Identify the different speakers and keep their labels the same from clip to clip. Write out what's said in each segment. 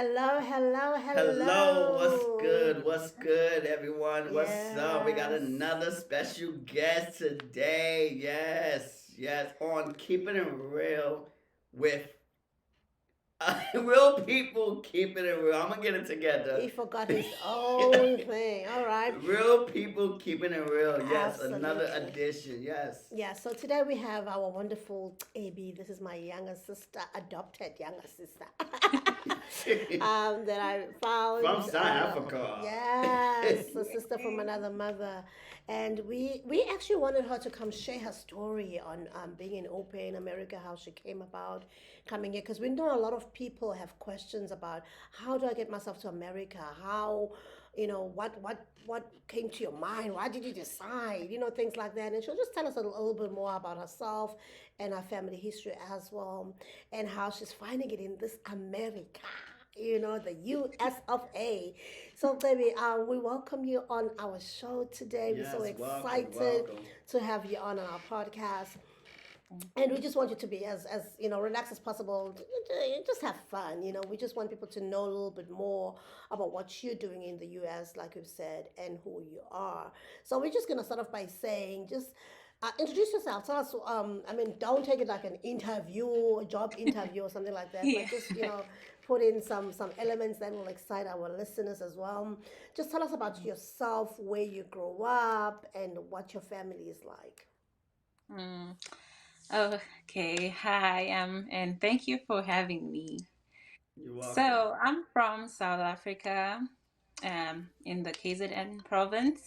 Speaker 1: Hello, hello,
Speaker 2: Hello, what's
Speaker 1: hello.
Speaker 2: good? What's good, everyone? What's up? We got
Speaker 1: Yes.
Speaker 2: another special guest today. Yes, on Keeping It Real with real people keeping it real. I'm gonna get it together.
Speaker 1: He forgot his own thing. All right.
Speaker 2: Real people keeping it real. Yes, another
Speaker 1: Absolutely.
Speaker 2: edition. Yes.
Speaker 1: Yeah, so today we have our wonderful AB. This is my younger sister, adopted younger sister, that I
Speaker 2: From
Speaker 1: found.
Speaker 2: South Africa.
Speaker 1: Yes, a sister from another mother. And we actually wanted her to come share her story on being in Aupair in America, how she came about coming here. Because we know a lot of people have questions about how do I get myself to America? How, what came to your mind? Why did you decide? Things like that. And she'll just tell us a little bit more about herself and her family history as well, and how she's finding it in this America. The US of A. So, baby, we welcome you on our show today. We're so
Speaker 2: Yes, welcome,
Speaker 1: excited
Speaker 2: welcome.
Speaker 1: to have you on our podcast, and we just want you to be as relaxed as possible. Just have fun. We just want people to know a little bit more about what you're doing in the US, like we've said, and who you are. So we're just gonna start off by saying, just introduce yourself. Tell us. I mean, don't take it like an interview, a job interview, or something like that.
Speaker 3: Yeah.
Speaker 1: But just put in some elements that will excite our listeners as well. Just tell us about yourself, where you grew up, and what your family is like.
Speaker 3: Mm. Okay. Hi. And thank you for having me.
Speaker 2: You're welcome.
Speaker 3: So I'm from South Africa, in the KZN province,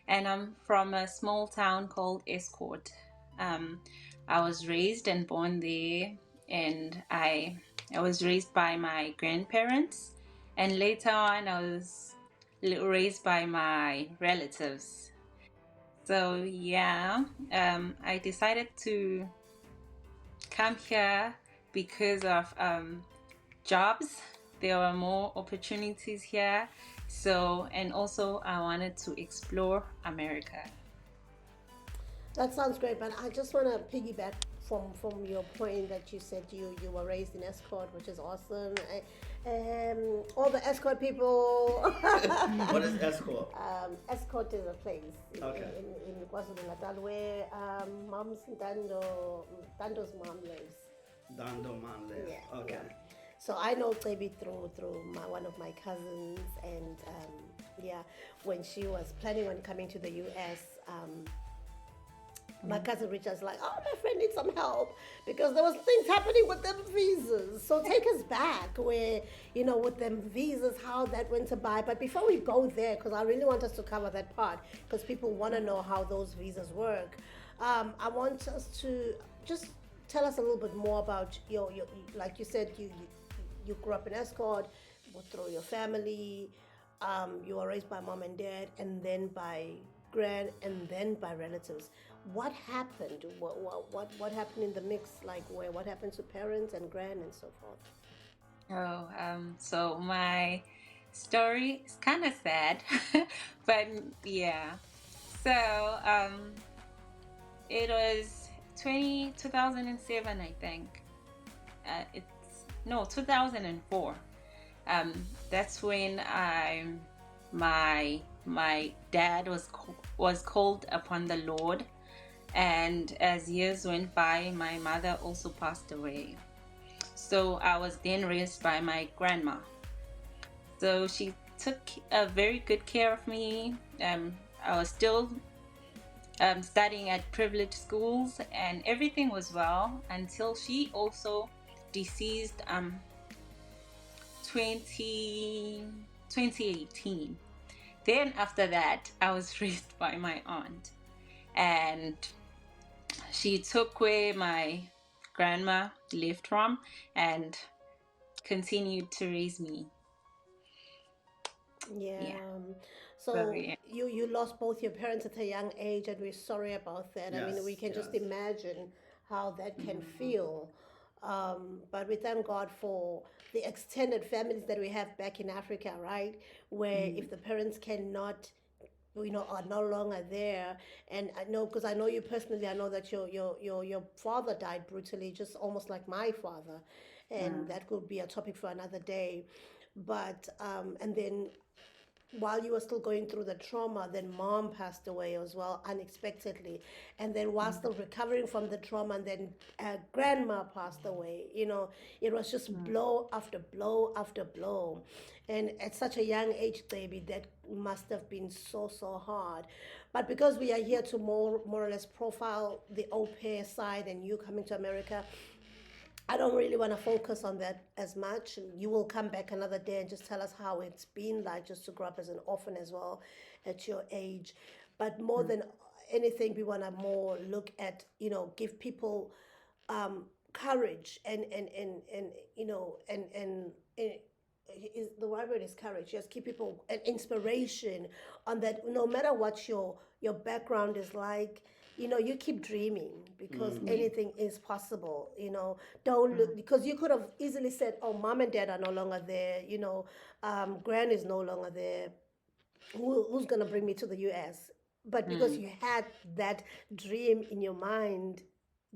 Speaker 3: and I'm from a small town called Escort. Um, I was raised and born there, and I was raised by my grandparents, and later on I was raised by my relatives. So yeah, I decided to come here because of jobs. There were more opportunities here. So, and also I wanted to explore America.
Speaker 1: That sounds great, but I just want to piggyback from your point that you said you were raised in Escort, which is awesome. All the Escort people.
Speaker 2: What is escort?
Speaker 1: Escort is a place
Speaker 2: Okay.
Speaker 1: in KwaZulu Natal where mom's Dando's mom lives.
Speaker 2: Dando Man live.
Speaker 1: Yeah, yeah.
Speaker 2: Okay.
Speaker 1: So I know Ceby through one of my cousins, and yeah, when she was planning on coming to the U.S. My
Speaker 3: Mm.
Speaker 1: cousin Richard's like, oh, my friend needs some help because there was things happening with them visas. So take us back where, with them visas, how that went to buy. But before we go there, because I really want us to cover that part, because people want to know how those visas work. I want us to just tell us a little bit more about like you said, you grew up in Escort, through your family. You were raised by mom and dad, and then by grand, and then by relatives. What happened? What happened in the mix? Like what happened to parents and grand and so forth?
Speaker 3: So my story is kind of sad, but yeah. So, it was 2007, I think. It's no 2004. That's when my dad was called upon the Lord, and as years went by, my mother also passed away. So I was then raised by my grandma. So she took a very good care of me. I was still studying at privileged schools, and everything was well until she also deceased 20 2018. Then after that, I was raised by my aunt, and she took where my grandma left from and continued to raise me.
Speaker 1: Yeah.
Speaker 3: Yeah. So
Speaker 1: So
Speaker 3: yeah.
Speaker 1: you lost both your parents at a young age, and we're sorry about that. I mean, we
Speaker 2: Yes,
Speaker 1: can just
Speaker 2: yes.
Speaker 1: imagine how that can
Speaker 3: Mm,
Speaker 1: feel. But we thank God for the extended families that we have back in Africa, right? Where
Speaker 3: mm,
Speaker 1: if the parents cannot, are no longer there. And I know, because I know you personally, I know that your father died brutally, just almost like my father, and
Speaker 3: mm,
Speaker 1: that could be a topic for another day. But and then while you were still going through the trauma, then mom passed away as well unexpectedly. And then while still recovering from the trauma, and then grandma passed away. It was just blow after blow after blow. And at such a young age, baby, that must have been so, so hard. But because we are here to more or less profile the au pair side and you coming to America, I don't really want to focus on that as much. You will come back another day and just tell us how it's been like just to grow up as an orphan as well at your age. But more than anything, we want to more look at, give people courage and and is the right word is courage. Just keep people an inspiration on that. No matter what your background is like, you keep dreaming because anything is possible. Don't look, because you could have easily said, "Oh, mom and dad are no longer there." Gran is no longer there. Who's gonna bring me to the U.S.? But because you had that dream in your mind,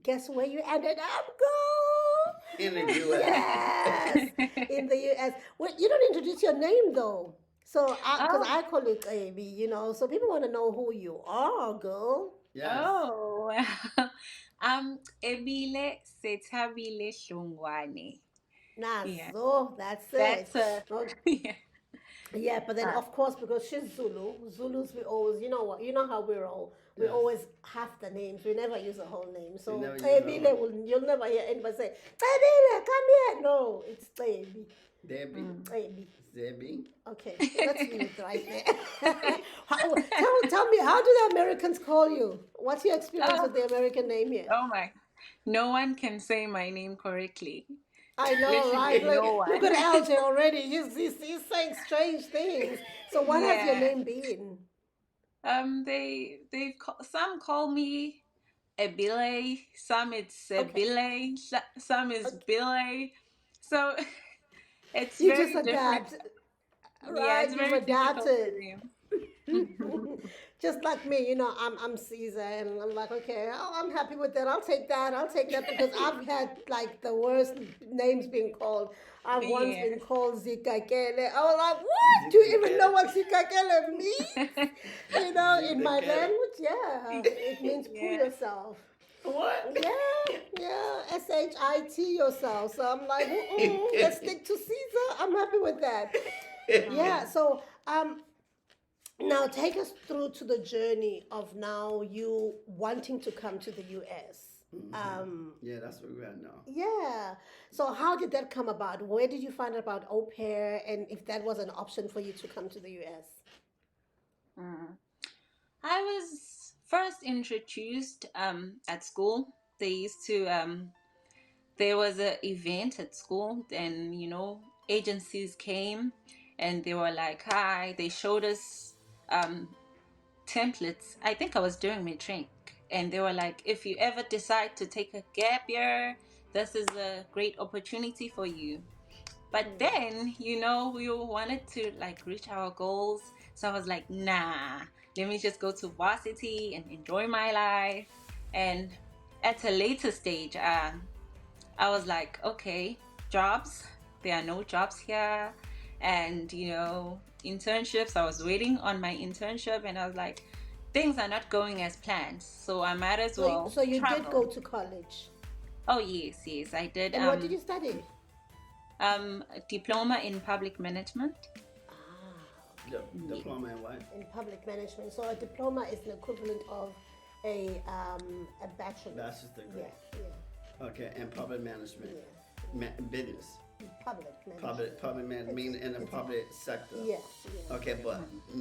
Speaker 1: guess where you ended up, girl?
Speaker 2: In the U.S.
Speaker 1: Yes, in the U.S. Well, you don't introduce your name though. So, because
Speaker 3: Oh,
Speaker 1: I call it Amy, so people want to know who you are, girl.
Speaker 2: Yes.
Speaker 3: oh. Cebile Hlongwane.
Speaker 1: Nah,
Speaker 3: Yeah,
Speaker 1: so that's it.
Speaker 3: that's a
Speaker 1: Okay.
Speaker 3: yeah.
Speaker 1: Yeah, but then
Speaker 3: Uh,
Speaker 1: of course because she's Zulu, Zulus we always, what, how we
Speaker 2: Yes.
Speaker 1: always have the names. We never use the whole name.
Speaker 2: You
Speaker 1: So
Speaker 2: never use that
Speaker 1: Cebile
Speaker 2: one.
Speaker 1: you'll never hear anybody say Cebile, come here. No, it's Cebi,
Speaker 2: Debbie.
Speaker 3: mm.
Speaker 1: Cebi.
Speaker 2: Zebby.
Speaker 1: Okay, let's leave it right there. Tell me, how do the Americans call you? What's your experience
Speaker 3: Oh,
Speaker 1: with the American name here?
Speaker 3: oh my. No one can say my name correctly.
Speaker 1: I know, right?
Speaker 3: Literally no
Speaker 1: Like, look
Speaker 3: one.
Speaker 1: at LJ already. He's saying strange things. So, what has your
Speaker 3: Yeah.
Speaker 1: name been?
Speaker 3: Some call me Ebile, some it's
Speaker 1: Okay.
Speaker 3: Sebile, some is
Speaker 1: Okay.
Speaker 3: Bile. So it's
Speaker 1: You just
Speaker 3: very different.
Speaker 1: adapt,
Speaker 3: Yeah,
Speaker 1: right?
Speaker 3: it's
Speaker 1: You've
Speaker 3: very difficult
Speaker 1: adapted.
Speaker 3: to name.
Speaker 1: Just like me, I'm Caesar, and I'm like, okay, I'm happy with that. I'll take that. I'll take that because I've had like the worst names being called. I've once
Speaker 3: Yeah.
Speaker 1: been called Zikakele. I was like, what? Do you even know what Zikakele means? In my
Speaker 2: Zebedee.
Speaker 1: language, yeah, it means pull
Speaker 3: Yeah.
Speaker 1: yourself.
Speaker 2: What?
Speaker 1: Yeah, yeah, shit yourself. So I'm like, let's stick to Caesar. I'm happy with that. Yeah.
Speaker 3: Um,
Speaker 1: So now take us through to the journey of now you wanting to come to the U.S.
Speaker 2: Yeah, that's what we're at now.
Speaker 1: Yeah. So how did that come about? Where did you find out about au pair, and if that was an option for you to come to the U.S.?
Speaker 3: mm. I was first introduced at school. They used to there was an event at school, and agencies came and they were like, hi. They showed us um templates. I think I was doing matric, and they were like, if you ever decide to take a gap year, this is a great opportunity for you. But then, we wanted to like reach our goals. So I was like, nah, let me just go to varsity and enjoy my life. And at a later stage, I was like, okay, jobs, there are no jobs here. And, internships, I was waiting on my internship, and I was like, things are not going as planned. So I might as
Speaker 1: So,
Speaker 3: well
Speaker 1: so you did
Speaker 3: travel.
Speaker 1: go to college,
Speaker 3: Oh, yes, yes, I did.
Speaker 1: and what did you study?
Speaker 3: A diploma in public management.
Speaker 1: Ah,
Speaker 2: Diploma in what?
Speaker 1: in public management. So a diploma is an equivalent of a bachelor's.
Speaker 2: Bachelor's degree.
Speaker 1: Yeah,
Speaker 2: Okay, and public management.
Speaker 1: yeah.
Speaker 2: Business.
Speaker 1: Public management.
Speaker 2: Public man, meaning in the public sector.
Speaker 1: Yeah, yeah,
Speaker 2: Okay, but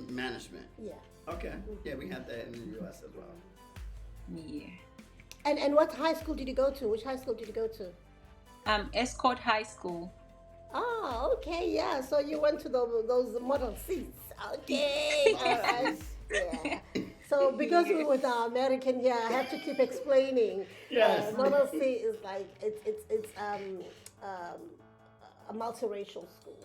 Speaker 2: management.
Speaker 1: yeah.
Speaker 2: Okay, yeah, we have that in the U.S. as well.
Speaker 3: Yeah.
Speaker 1: And what high school did you go to? Which high school did you go to?
Speaker 3: Escort High School.
Speaker 1: Oh, okay, yeah. So you went to those model seats. Okay, all right. Yeah. So because we're with our American here, I have to keep explaining.
Speaker 2: Yes.
Speaker 1: Model C is like it's um, a multiracial school.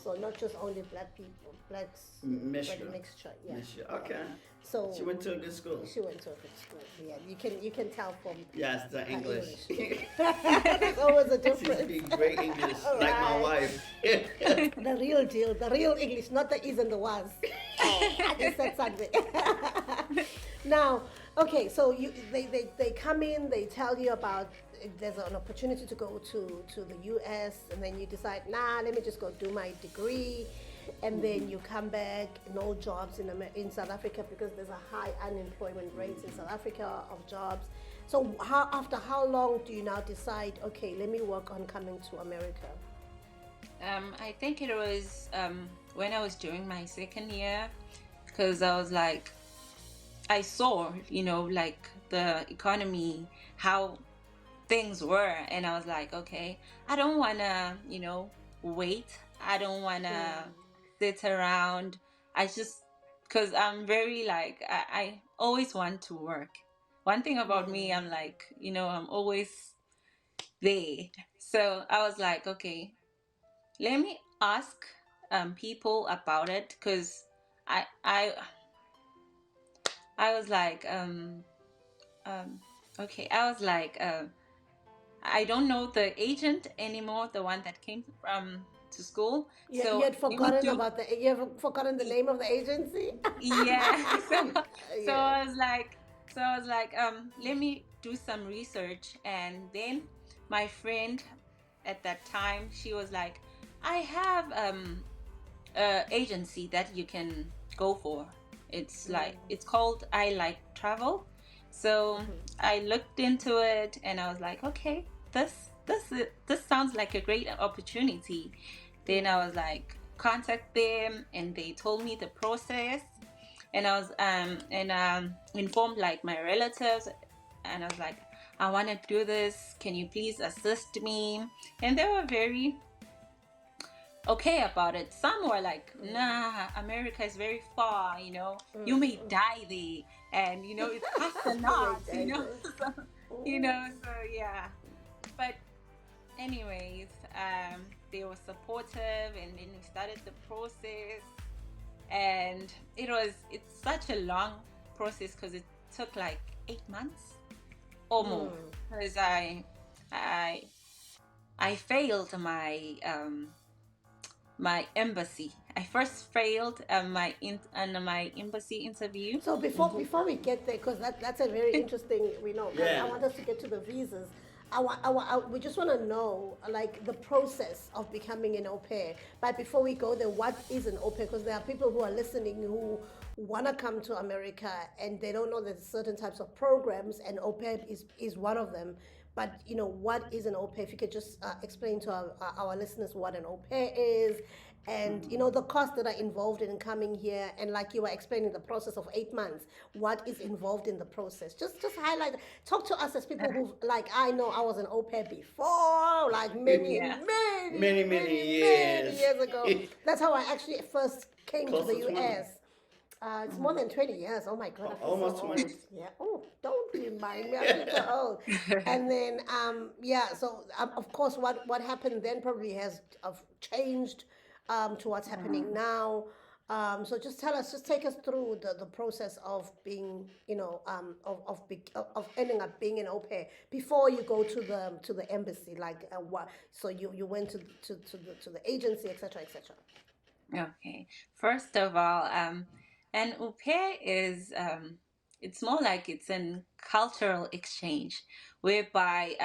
Speaker 1: So not just only black people, blacks,
Speaker 2: Mixture.
Speaker 1: but mixture. Yeah.
Speaker 2: Mixture. Okay. She
Speaker 1: So
Speaker 2: went to a good school.
Speaker 1: she went to a good school. Yeah, you can tell from
Speaker 2: Yes, the
Speaker 1: her
Speaker 2: English.
Speaker 1: English. There's always a
Speaker 2: She
Speaker 1: difference.
Speaker 2: speaks great English,
Speaker 1: All
Speaker 2: like my
Speaker 1: right.
Speaker 2: wife.
Speaker 1: The real deal, the real English, not the is and the was. Oh, I just said something. Now, okay, so they come in, they tell you about if there's an opportunity to go to the US, and then you decide, nah, let me just go do my degree. And then you come back, no jobs in South Africa because there's a high unemployment rate in South Africa of jobs. So after how long do you now decide, okay, let me work on coming to America?
Speaker 3: I think it was when I was doing my second year, because I was like, I saw, like the economy, how things were, and I was like, okay, I don't want to, wait. I don't want to sit around. I just, because I'm very like, I always want to work. One thing about me, I'm like, I'm always there. So I was like, okay, let me ask people about it, because I I I was like um okay, I was like I don't know the agent anymore, the one that came to school.
Speaker 1: You
Speaker 3: So
Speaker 1: had
Speaker 3: let me
Speaker 1: forgotten
Speaker 3: do.
Speaker 1: about you have forgotten the name of the agency.
Speaker 3: Yeah. So so
Speaker 1: Yeah.
Speaker 3: I was like, let me do some research. And then my friend at that time, she was like, I have a agency that you can go for. It's called I Like Travel. So I looked into it and I was like, okay, this sounds like a great opportunity. Then I was like, contact them, and they told me the process. And I was informed like my relatives, and I was like, I want to do this. Can you please assist me? And they were very okay about it. Some were like, nah, America is very far, you may die there, and it's past the
Speaker 1: Wait,
Speaker 3: knobs,
Speaker 1: David.
Speaker 3: so, so yeah. But anyways, they were supportive, and then we started the process, and it's such a long process because it took like 8 months or more, because I I failed my embassy. I first failed on my embassy interview.
Speaker 1: So before we get there, because that's a very interesting, I
Speaker 2: Yeah.
Speaker 1: want us to get to the visas. We just want to know like the process of becoming an au pair. But before we go there, what is an au pair? Because there are people who are listening who want to come to America and they don't know there's certain types of programs, and au pair is one of them. But what is an au pair? If you could just explain to our listeners what an au pair is, and the costs that are involved in coming here, and like you were explaining the process of 8 months, what is involved in the process. Just highlight, talk to us as people who, like, I know I was an au pair before, like many
Speaker 3: Yeah.
Speaker 2: Many, many years.
Speaker 1: years ago. That's how I actually first came to
Speaker 2: Close
Speaker 1: the
Speaker 2: to 20.
Speaker 1: US. It's more than 20 years. Oh my God, I feel
Speaker 2: Almost
Speaker 1: so
Speaker 2: 20.
Speaker 1: old. Yeah. Oh, don't remind me. I feel so old. And then, yeah. So, of course, what happened then probably has changed to what's happening now. So just tell us, just take us through the process of being, of ending up being an au pair before you go to the embassy. Like, what? So you went to the agency, etc., etc.
Speaker 3: Okay. First of all, an au pair is it's more like it's an cultural exchange, whereby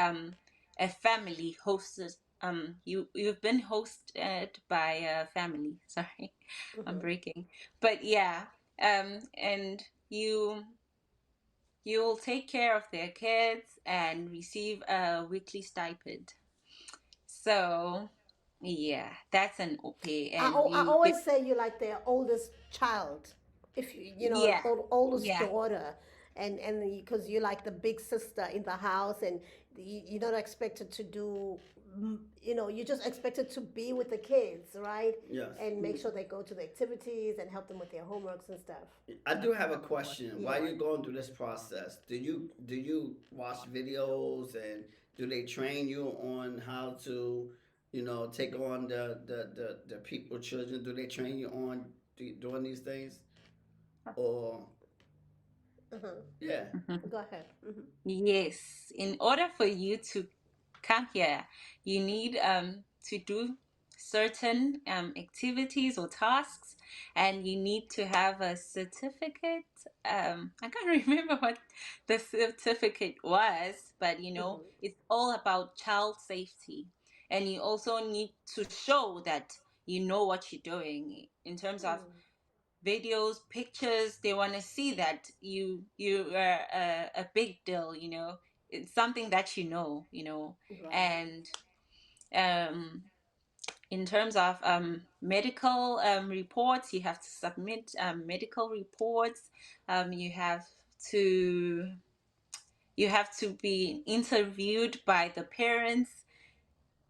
Speaker 3: a family hosts you've been hosted by a family. Sorry, I'm breaking. But yeah, and you'll take care of their kids and receive a weekly stipend. So yeah, that's an au pair, and
Speaker 1: I
Speaker 3: you get.
Speaker 1: always say you like their oldest child, if
Speaker 3: Yeah,
Speaker 1: oldest
Speaker 3: yeah.
Speaker 1: daughter, and because you're like the big sister in the house, and you're not expected to do, you're just expected to be with the kids, right?
Speaker 2: Yes.
Speaker 1: And make sure they go to the activities and help them with their homeworks and stuff.
Speaker 2: I do have a question. While
Speaker 1: Yeah.
Speaker 2: you're going through this process, do you watch videos, and do they train you on how to, take on the people, children? Do they train you on doing these things, or
Speaker 1: Uh-huh.
Speaker 2: Yeah.
Speaker 3: Mhm.
Speaker 1: Go ahead. Hmm.
Speaker 3: Yes, in order for you to come here, you need to do certain activities or tasks, and you need to have a certificate. I can't remember what the certificate was, but it's all about child safety. And you also need to show that you know what you're doing in terms of videos, pictures. They want to see that you are a big deal. It's something that
Speaker 1: Right.
Speaker 3: and um, in terms of medical reports, you have to submit medical reports. You have to be interviewed by the parents.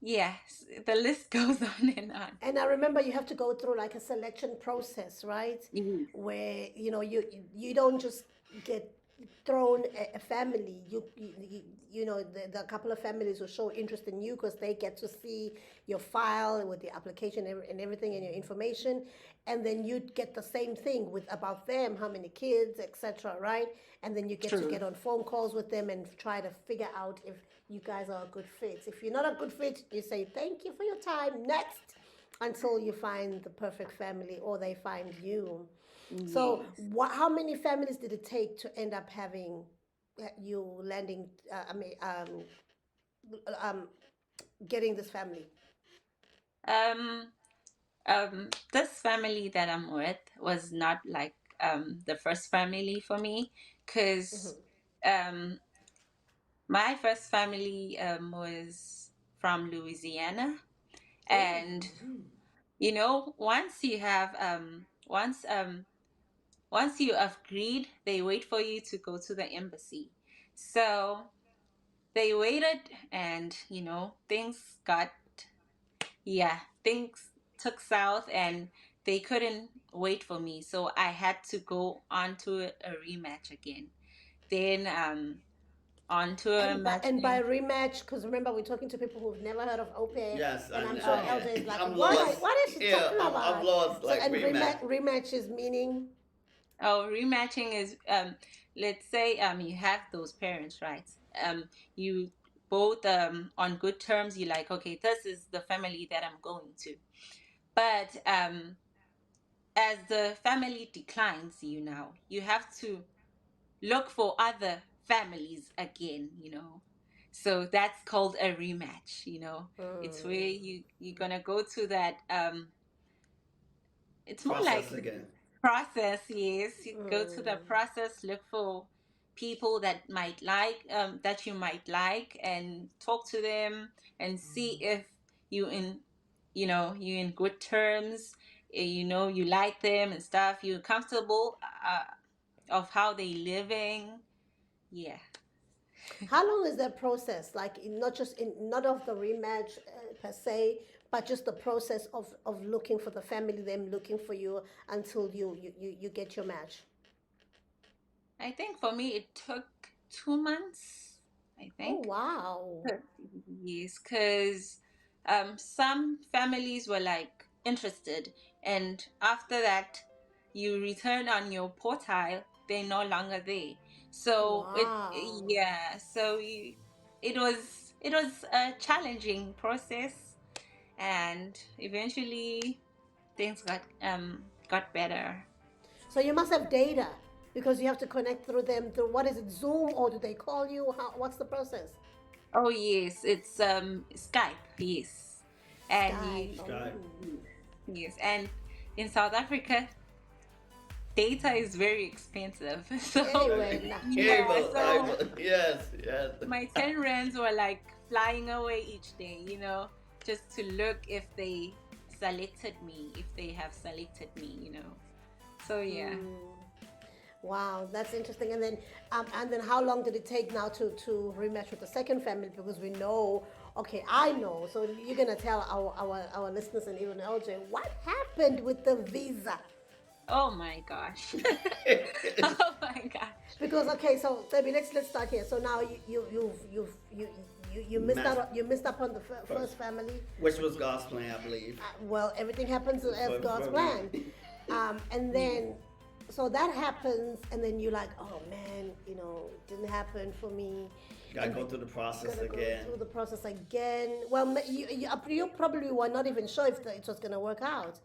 Speaker 3: Yes, the list goes on and on.
Speaker 1: And I remember you have to go through like a selection process, right?
Speaker 3: Yes,
Speaker 1: Where you don't just get thrown a family. The couple of families will show interest in you because they get to see your file with the application and everything and your information, and then you get the same thing with about them, how many kids, etc. Right? And then you get to
Speaker 3: true.
Speaker 1: get on phone calls with them and try to figure out if you guys are a good fit. If you're not a good fit, you say thank you for your time. Next, until you find the perfect family or they find you. So,
Speaker 3: Yes.
Speaker 1: how many families did it take to end up having you landing? Um, getting this family.
Speaker 3: Um, this family that I'm with was not like the first family for me, because um, my first family was from Louisiana,
Speaker 1: Oh,
Speaker 3: and once you have once you agreed, they wait for you to go to the embassy. So they waited, and things got things took south, and they couldn't wait for me, so I had to go on to a rematch again. Then on to a
Speaker 1: and by
Speaker 3: matching.
Speaker 1: rematch, because remember we're talking to people who've never heard of Aupair,
Speaker 2: Yes,
Speaker 1: and I'm sure
Speaker 2: I
Speaker 3: Oh,
Speaker 1: LJ is like,
Speaker 2: I'm
Speaker 1: what?
Speaker 2: lost.
Speaker 1: What is she
Speaker 2: Yeah,
Speaker 1: talking
Speaker 2: I'm
Speaker 1: about?
Speaker 2: lost.
Speaker 1: So
Speaker 2: Like
Speaker 1: and
Speaker 2: rematch.
Speaker 1: rematch is meaning.
Speaker 3: oh, rematching is let's say you have those parents, right? You both on good terms. You like, okay, this is the family that I'm going to. But as the family declines you, now you have to look for other families again. So that's called a rematch. It's where you're gonna go to that it's more
Speaker 2: Process
Speaker 3: like
Speaker 2: again.
Speaker 3: process. Yes, you go to the process, look for people that you might like, and talk to them and see if you in you in good terms. You like them and stuff, you're comfortable of how they living. Yeah.
Speaker 1: How long is that process? Like, not just in not of the rematch per se, but just the process of looking for the family, them looking for you until you get your match.
Speaker 3: I think for me it took 2 months, I
Speaker 1: Oh
Speaker 3: think.
Speaker 1: wow.
Speaker 3: Yes, because some families were like interested, and after that, you return on your portal, they're no longer there. So
Speaker 1: Wow.
Speaker 3: it was a challenging process, and eventually things got better.
Speaker 1: So you must have data because you have to connect through them through what is it, Zoom, or do they call you? What's the process?
Speaker 3: Oh yes, it's Skype, yes, and
Speaker 1: Skype.
Speaker 3: you
Speaker 1: Oh.
Speaker 2: Skype.
Speaker 3: yes, and in South Africa data is very expensive. So
Speaker 1: Anyway, nah.
Speaker 3: yeah, so
Speaker 2: Yes, yes.
Speaker 3: my 10 rands were like flying away each day, just to look if they selected me, if they have selected me. So yeah.
Speaker 1: Wow, that's interesting. And then how long did it take now to rematch with the second family? Because we know, okay, I know. So you're gonna tell our listeners and even LJ what happened with the visa.
Speaker 3: Oh my gosh. Oh my gosh.
Speaker 1: Because okay, so Ceby, let's start here. So now you missed
Speaker 2: Match
Speaker 1: out. You missed up on the
Speaker 2: first,
Speaker 1: first family.
Speaker 2: which was God's plan, I believe.
Speaker 1: Well, everything happens as God's
Speaker 2: For
Speaker 1: plan.
Speaker 2: me.
Speaker 1: And
Speaker 3: Yes.
Speaker 1: then So that happens, and then you're like, oh man, it didn't happen for me.
Speaker 2: Gotta go through the process
Speaker 1: Gotta go
Speaker 2: again.
Speaker 1: through the process again. Well, you probably were not even sure if it was gonna work out.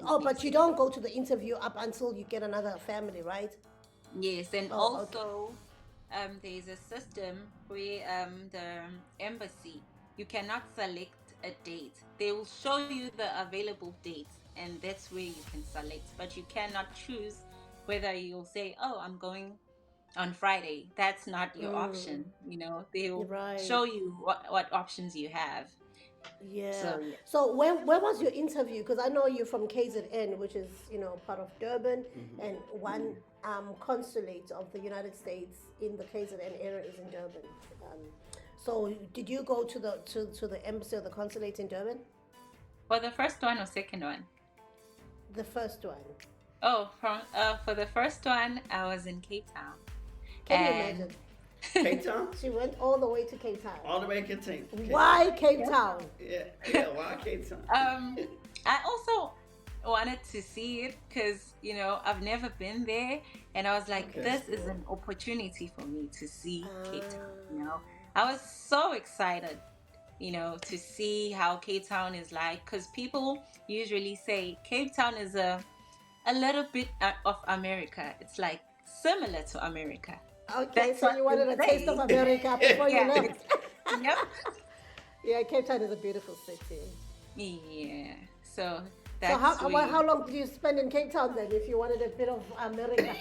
Speaker 1: Oh, but you don't go to the interview up until you get another family, right?
Speaker 3: Yes, and
Speaker 1: Oh, okay.
Speaker 3: also there's a system where the embassy, you cannot select a date. They will show you the available dates, and that's where you can select. But you cannot choose whether you'll say, "Oh, I'm going on Friday." That's not your option. They
Speaker 1: You're
Speaker 3: will
Speaker 1: right.
Speaker 3: show you what options you have.
Speaker 1: Yeah.
Speaker 3: So yeah.
Speaker 1: So where was your interview? Because I know you're from KZN, which is part of Durban, and one consulate of the United States in the KZN area is in Durban. Um, so did you go to the embassy or the consulate in Durban?
Speaker 3: For the first one or second one?
Speaker 1: The first one.
Speaker 3: Oh, for the first one, I was in Cape Town,
Speaker 1: Can you
Speaker 3: and
Speaker 1: imagine?
Speaker 2: Cape Town?
Speaker 1: She went all the way to Cape Town.
Speaker 2: All the way to Cape Town.
Speaker 1: Why Cape
Speaker 3: yeah.
Speaker 1: Town?
Speaker 2: Yeah, why Cape Town?
Speaker 3: I also wanted to see it because I've never been there, and I was like,
Speaker 2: Okay.
Speaker 3: this is an opportunity for me to see Cape Town. I was so excited, to see how Cape Town is like, because people usually say Cape Town is a little bit of America. It's like similar to America.
Speaker 1: Okay,
Speaker 3: That's
Speaker 1: so
Speaker 3: what
Speaker 1: you wanted
Speaker 3: they
Speaker 1: a taste of
Speaker 3: say.
Speaker 1: America before you
Speaker 3: Yeah.
Speaker 1: left.
Speaker 3: Yep.
Speaker 1: Yeah, Cape Town is a beautiful city.
Speaker 3: Yeah. So
Speaker 1: So
Speaker 3: that's
Speaker 1: how long did you spend in Cape Town then, if you wanted a bit of America?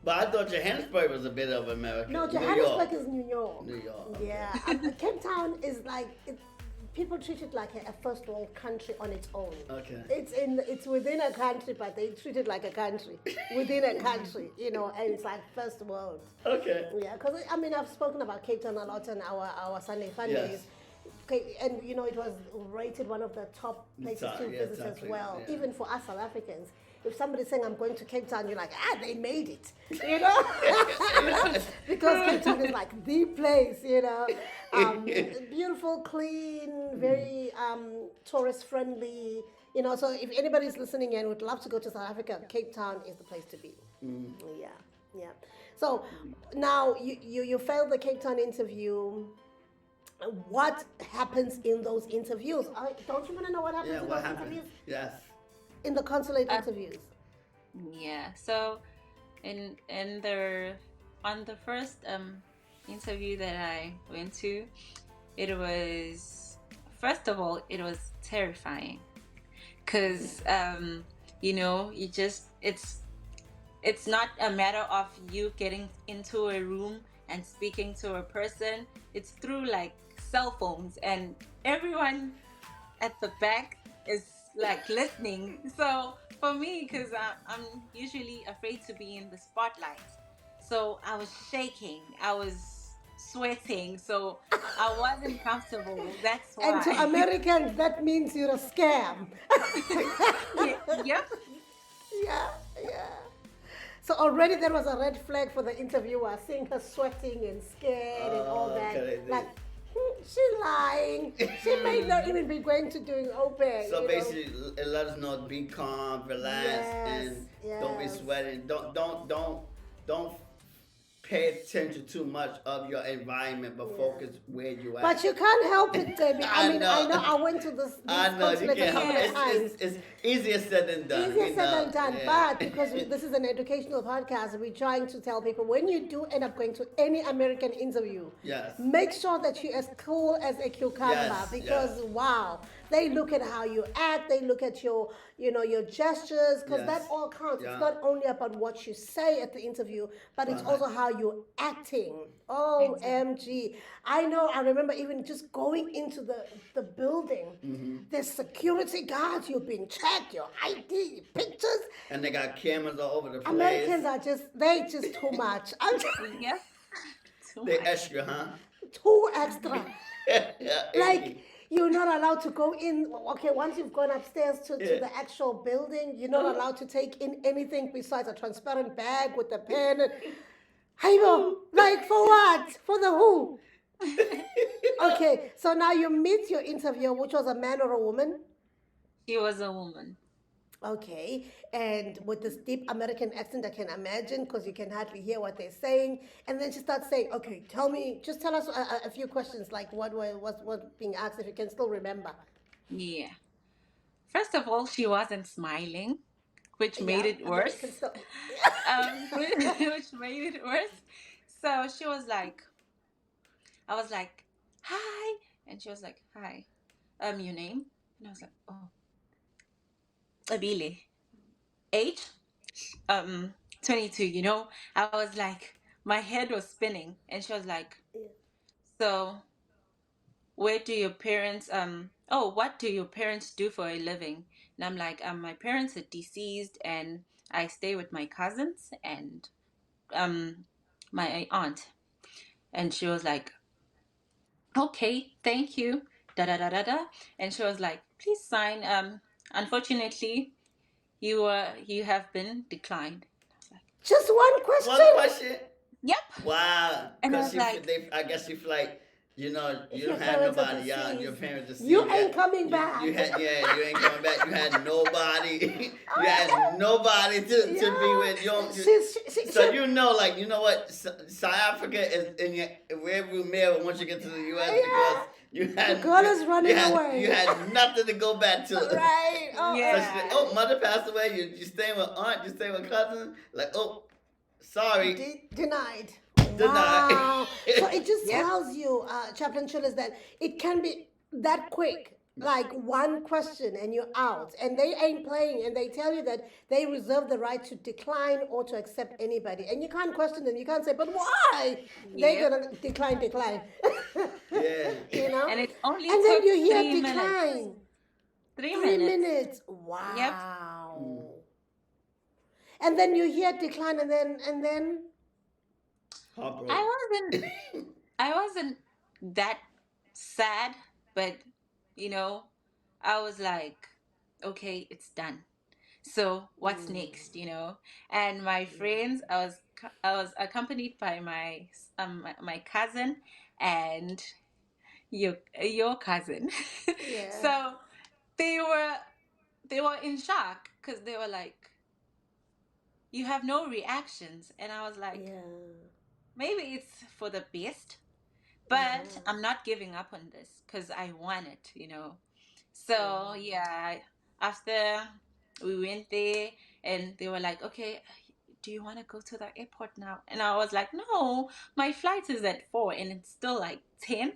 Speaker 2: But I thought Johannesburg was a bit of America.
Speaker 1: No,
Speaker 2: New
Speaker 1: Johannesburg
Speaker 2: York.
Speaker 1: is New York.
Speaker 2: New York. Okay.
Speaker 1: Yeah, and Cape Town is like people treat it like a first world country on its own.
Speaker 2: Okay.
Speaker 1: It's within a country, but they treat it like a country within a country, and it's like first world.
Speaker 2: Okay.
Speaker 1: Yeah, because I've spoken about Cape Town a lot on our Sunday Fun
Speaker 2: Yes.
Speaker 1: Days. Okay, and it was rated one of the top places
Speaker 2: Top,
Speaker 1: to
Speaker 2: yeah,
Speaker 1: visit
Speaker 2: top
Speaker 1: as
Speaker 2: place,
Speaker 1: well.
Speaker 2: yeah.
Speaker 1: Even for us South Africans, if somebody's saying I'm going to Cape Town, you're like, they made it, because Cape Town is like the place, beautiful, clean, very tourist friendly. So if anybody's listening and would love to go to South Africa, Cape Town is the place to be. Yeah, yeah. So now you failed the Cape Town interview. What happens in those interviews? Don't you want to know what happens
Speaker 2: Yeah,
Speaker 1: in
Speaker 2: what
Speaker 1: those
Speaker 2: happened?
Speaker 1: interviews?
Speaker 2: Yes.
Speaker 1: In the consulate interviews.
Speaker 3: Yeah. So in on the first interview that I went to, it was, first of all, it was terrifying because you just it's not a matter of you getting into a room and speaking to a person. It's through like cell phones, and everyone at the back is like listening. So for me, because I'm usually afraid to be in the spotlight, so I was shaking, I was sweating, so I wasn't comfortable. That's
Speaker 1: And to
Speaker 3: why.
Speaker 1: Americans, that means you're a scam.
Speaker 3: Yep.
Speaker 1: Yeah, yeah. So already there was a red flag for the interviewer, seeing her sweating and scared and all that.
Speaker 2: Okay.
Speaker 1: Like, she's lying. She may not even be going to doing Aupair.
Speaker 2: So basically, it let us know, be calm, relax,
Speaker 1: Yes,
Speaker 2: and don't be
Speaker 1: yes.
Speaker 2: sweating. Don't pay attention too much of your environment, but focus where you at.
Speaker 1: But you can't help it, Ceby. I
Speaker 2: I know.
Speaker 1: I went to this
Speaker 2: I know you
Speaker 1: consulate a
Speaker 2: can't
Speaker 1: couple
Speaker 2: help
Speaker 1: of
Speaker 2: it.
Speaker 1: times.
Speaker 2: It's easier said than done.
Speaker 1: Easier
Speaker 2: you
Speaker 1: said
Speaker 2: know?
Speaker 1: than done,
Speaker 2: Yeah.
Speaker 1: but because this is an educational podcast, we're trying to tell people when you do end up going to any American interview,
Speaker 2: Yes.
Speaker 1: make sure that you're as cool as a cucumber,
Speaker 2: Yes,
Speaker 1: because
Speaker 2: yes.
Speaker 1: wow, they look at how you act, they look at your your gestures, because
Speaker 2: Yes.
Speaker 1: that all counts.
Speaker 2: Yeah.
Speaker 1: It's not only about what you say at the interview, but it's
Speaker 2: Right.
Speaker 1: also how you're acting. OMG. I remember even just going into the building, there's security guards, you've been checked, your ID, pictures.
Speaker 2: And they got cameras all over the place.
Speaker 1: Americans are they just too much. I'm just
Speaker 3: Yep. Too
Speaker 2: They
Speaker 3: much.
Speaker 2: extra, huh?
Speaker 1: too extra.
Speaker 2: Yeah,
Speaker 1: Like, you're not allowed to go in. Okay, once you've gone upstairs to
Speaker 2: Yeah.
Speaker 1: the actual building, you're not allowed to take in anything besides a transparent bag with a pen. Hey, like for what? For the who? Okay, so now you meet your interviewer, which was a man or a woman.
Speaker 3: She was a woman.
Speaker 1: Okay, and with this deep American accent, I can imagine because you can hardly hear what they're saying. And then she starts saying, "Okay, tell me, just tell us a few questions, like what being asked, if you can still remember."
Speaker 3: Yeah. First of all, she wasn't smiling, which made
Speaker 1: Yeah,
Speaker 3: it
Speaker 1: American
Speaker 3: worse.
Speaker 1: still.
Speaker 3: Which made it worse. So she was like, I was like, hi. And she was like, hi. Your name? And I was like, oh, Cebile. Age? Um, 22, you know? I was like, my head was spinning. And she was like, so where do your parents, oh, what do your parents do for a living? And I'm like, my parents are deceased and I stay with my cousins and um my aunt. And she was like, okay, thank you, da da da da da. And she was like, please sign. Unfortunately, you have been declined. I was like,
Speaker 1: Just one
Speaker 2: One
Speaker 1: question.
Speaker 2: question.
Speaker 3: yep.
Speaker 2: Wow,
Speaker 3: And I
Speaker 2: because
Speaker 3: was like,
Speaker 2: I guess you feel like,
Speaker 1: If
Speaker 2: you
Speaker 1: your
Speaker 2: don't have
Speaker 1: parents are
Speaker 2: nobody. Your
Speaker 1: deceased,
Speaker 2: parents
Speaker 1: you
Speaker 2: deceased.
Speaker 1: ain't coming
Speaker 2: You
Speaker 1: back.
Speaker 2: had, you ain't coming back. You had nobody. You
Speaker 1: Oh
Speaker 2: had nobody to be with. You,
Speaker 1: yeah,
Speaker 2: don't, you
Speaker 1: she,
Speaker 2: so like, you know what, South Africa is in your rearview mirror once you get to the U.S. because
Speaker 1: yeah. The girl is running
Speaker 2: you
Speaker 1: away.
Speaker 2: had nothing to go back to.
Speaker 1: Right.
Speaker 2: So she said,
Speaker 3: yeah,
Speaker 2: "Oh, mother passed away. You staying with aunt? You staying with cousin? Like, oh, sorry,
Speaker 1: Denied.
Speaker 2: denied."
Speaker 1: Wow. So it just
Speaker 3: yep,
Speaker 1: tells you, Chaplain Chillers, that it can be that quick. Like one question and you're out. And they ain't playing. And they tell you that they reserve the right to decline or to accept anybody. And you can't question them. You can't say, but why? They're
Speaker 3: yep.
Speaker 1: going to decline, decline.
Speaker 2: Yeah.
Speaker 1: You know?
Speaker 3: And it only
Speaker 1: And then
Speaker 3: took
Speaker 1: you hear
Speaker 3: 3 minutes.
Speaker 1: decline.
Speaker 3: 3 minutes.
Speaker 1: 3 minutes.
Speaker 3: Yep.
Speaker 1: Wow. And then you hear decline and then
Speaker 3: I
Speaker 2: Heartbroken.
Speaker 3: wasn't I wasn't that sad, but you know, I was like, okay, it's done. So what's next, you know? And my friends, I was accompanied by my cousin and your cousin.
Speaker 1: yeah.
Speaker 3: So they were they were in shock because they were like, you have no reactions, and I was like,
Speaker 1: Yeah.
Speaker 3: maybe it's for the best, but
Speaker 1: Yeah.
Speaker 3: I'm not giving up on this because I want it, you know. So yeah, after we went there, and they were like, okay, do you want to go to the airport now? And I was like, no, my flight is at 4 and it's still like 10.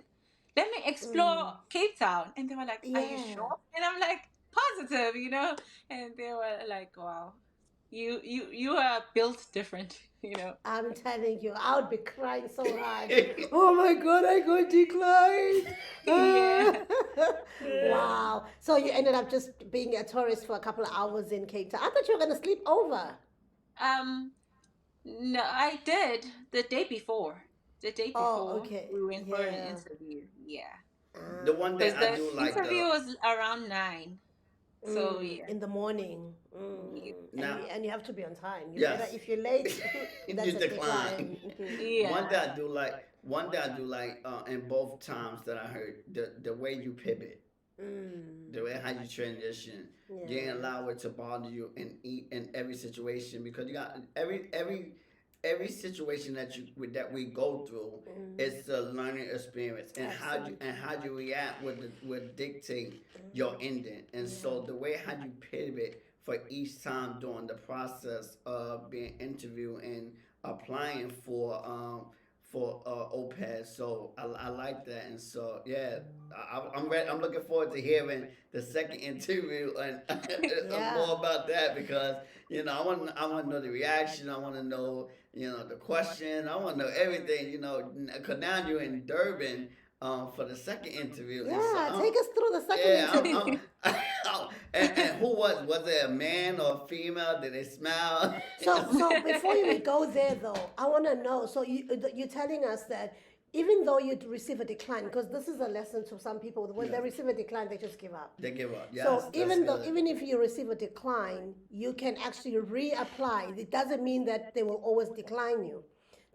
Speaker 3: Let me explore Cape Town. And they were like, are you
Speaker 1: Yeah.
Speaker 3: sure? And I'm like, positive, you know. And they were like, wow, you are built different, you know.
Speaker 1: I'm telling you, I would be crying so hard. Oh my God, I got declined.
Speaker 3: Yeah.
Speaker 1: Wow. So you ended up just being a tourist for a couple of hours in Cape Town. I thought you were going to sleep over.
Speaker 3: Um, no, I did the day before. The day
Speaker 1: Oh,
Speaker 3: before
Speaker 1: okay.
Speaker 3: we went for an
Speaker 1: Yeah.
Speaker 3: interview. Yeah.
Speaker 2: The one thing
Speaker 3: Because
Speaker 2: I
Speaker 1: Ah, I
Speaker 3: the
Speaker 2: do like
Speaker 3: interview
Speaker 1: see.
Speaker 3: was around 9. So yeah.
Speaker 1: In the morning.
Speaker 3: Yep.
Speaker 1: And
Speaker 2: now,
Speaker 1: you have to be on time. You better
Speaker 2: yes,
Speaker 1: if you're late,
Speaker 2: you
Speaker 1: that's a
Speaker 2: decline.
Speaker 1: decline.
Speaker 2: One thing
Speaker 3: Yeah.
Speaker 2: I do like, in both times that I heard the way you pivot, the way how you transition, you ain't
Speaker 1: Yeah.
Speaker 2: allow it to bother you in every situation because you got every situation that we go through, it's a learning experience, and how you react would dictate your ending. And so the way how you pivot for each time during the process of being interviewed and applying for Aupair. So I like that, and so yeah, I'm ready. I'm looking forward to hearing the second interview and
Speaker 1: Yeah.
Speaker 2: more about that because I want to know the reaction. I want to know the question. I want to know everything. Because now you're in Durban for the second interview, and so
Speaker 1: Yeah. Take us through the second
Speaker 2: yeah,
Speaker 1: interview.
Speaker 2: and who was it, a man or a female? Did they smile?
Speaker 1: So before we go there though, I want to know. So you're telling us that even though you receive a decline, because this is a lesson to some people, when they
Speaker 2: Yes.
Speaker 1: receive a decline, they just give up.
Speaker 2: They give up. Yes,
Speaker 1: So
Speaker 2: that's good.
Speaker 1: even if you receive a decline, you can actually reapply. It doesn't mean that they will always decline you.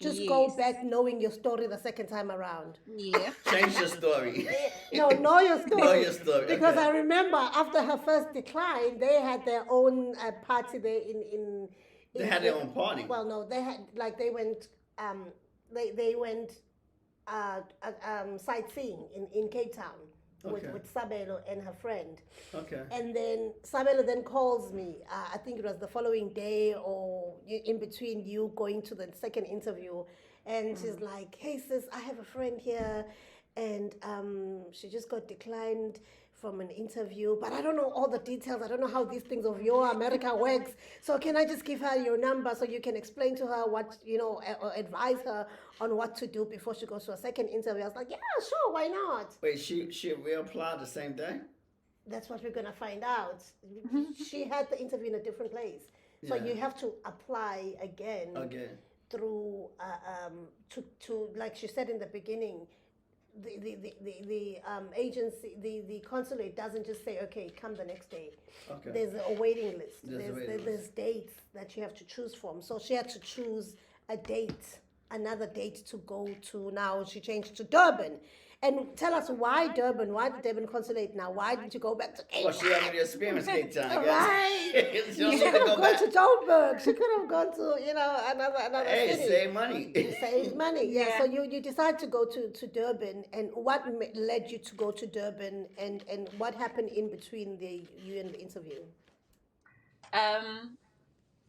Speaker 1: just go
Speaker 3: Yes.
Speaker 1: back knowing your story the second time around.
Speaker 3: Yep.
Speaker 2: Change your story.
Speaker 1: No, know your story.
Speaker 2: Know your story.
Speaker 1: Because
Speaker 2: Okay.
Speaker 1: I remember after her first decline, they had their own party there in
Speaker 2: They had their own party.
Speaker 1: Well, no, they had like they went they went sightseeing in Cape Town
Speaker 2: Okay.
Speaker 1: with Cebile and her friend.
Speaker 2: Okay.
Speaker 1: And then Cebile then calls me. I think it was the following day or in between you going to the second interview. And she's like, hey, sis, I have a friend here. And she just got declined from an interview. But I don't know all the details. I don't know how these things of your America works. So can I just give her your number so you can explain to her what, or advise her on what to do before she goes to a second interview? I was like, yeah, sure, why not?
Speaker 2: Wait, she reapplied the same day?
Speaker 1: That's what we're gonna find out. She had the interview in a different place, so
Speaker 2: Yeah.
Speaker 1: you have to apply again
Speaker 2: Again.
Speaker 1: through to like she said in the beginning. The agency, the consulate doesn't just say, okay, come the next day.
Speaker 2: Okay.
Speaker 1: There's a waiting list.
Speaker 2: There's a waiting
Speaker 1: There's dates that you have to choose from. So she had to choose a date, another date to go to. Now she changed to Durban. And tell us why Durban? Why the Durban consulate now? Why did you go back to Cape
Speaker 2: Well, she already experienced Cape Town, I
Speaker 1: Right.
Speaker 2: guess. She don't
Speaker 1: She
Speaker 2: need to
Speaker 1: could have
Speaker 2: go
Speaker 1: gone
Speaker 2: back.
Speaker 1: to Joburg. She could have gone to, another
Speaker 2: Hey,
Speaker 1: city.
Speaker 2: save money.
Speaker 1: Save money, yeah.
Speaker 3: Yeah.
Speaker 1: So you decide to go to Durban, and what led you to go to Durban, and what happened in between you and the interview?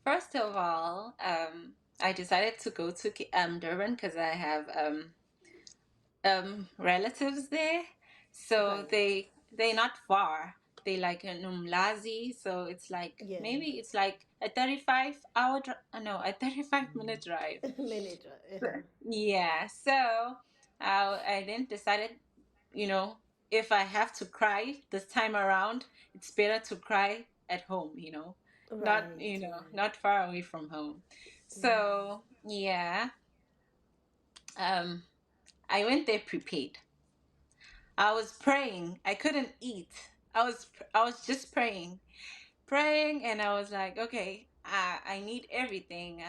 Speaker 3: First of all, I decided to go to Durban because I have relatives there, so
Speaker 1: Right.
Speaker 3: they're not far. They like in Umlazi, so it's like
Speaker 1: Yeah.
Speaker 3: maybe it's like a 35-hour no, a 35-minute drive.
Speaker 1: Manager.
Speaker 3: Yeah, so I then decided, if I have to cry this time around, it's better to cry at home, not
Speaker 1: Right.
Speaker 3: not far away from home. So yeah, I went there prepared. I was praying. I couldn't eat. I was just praying, and I was like, okay, I need everything.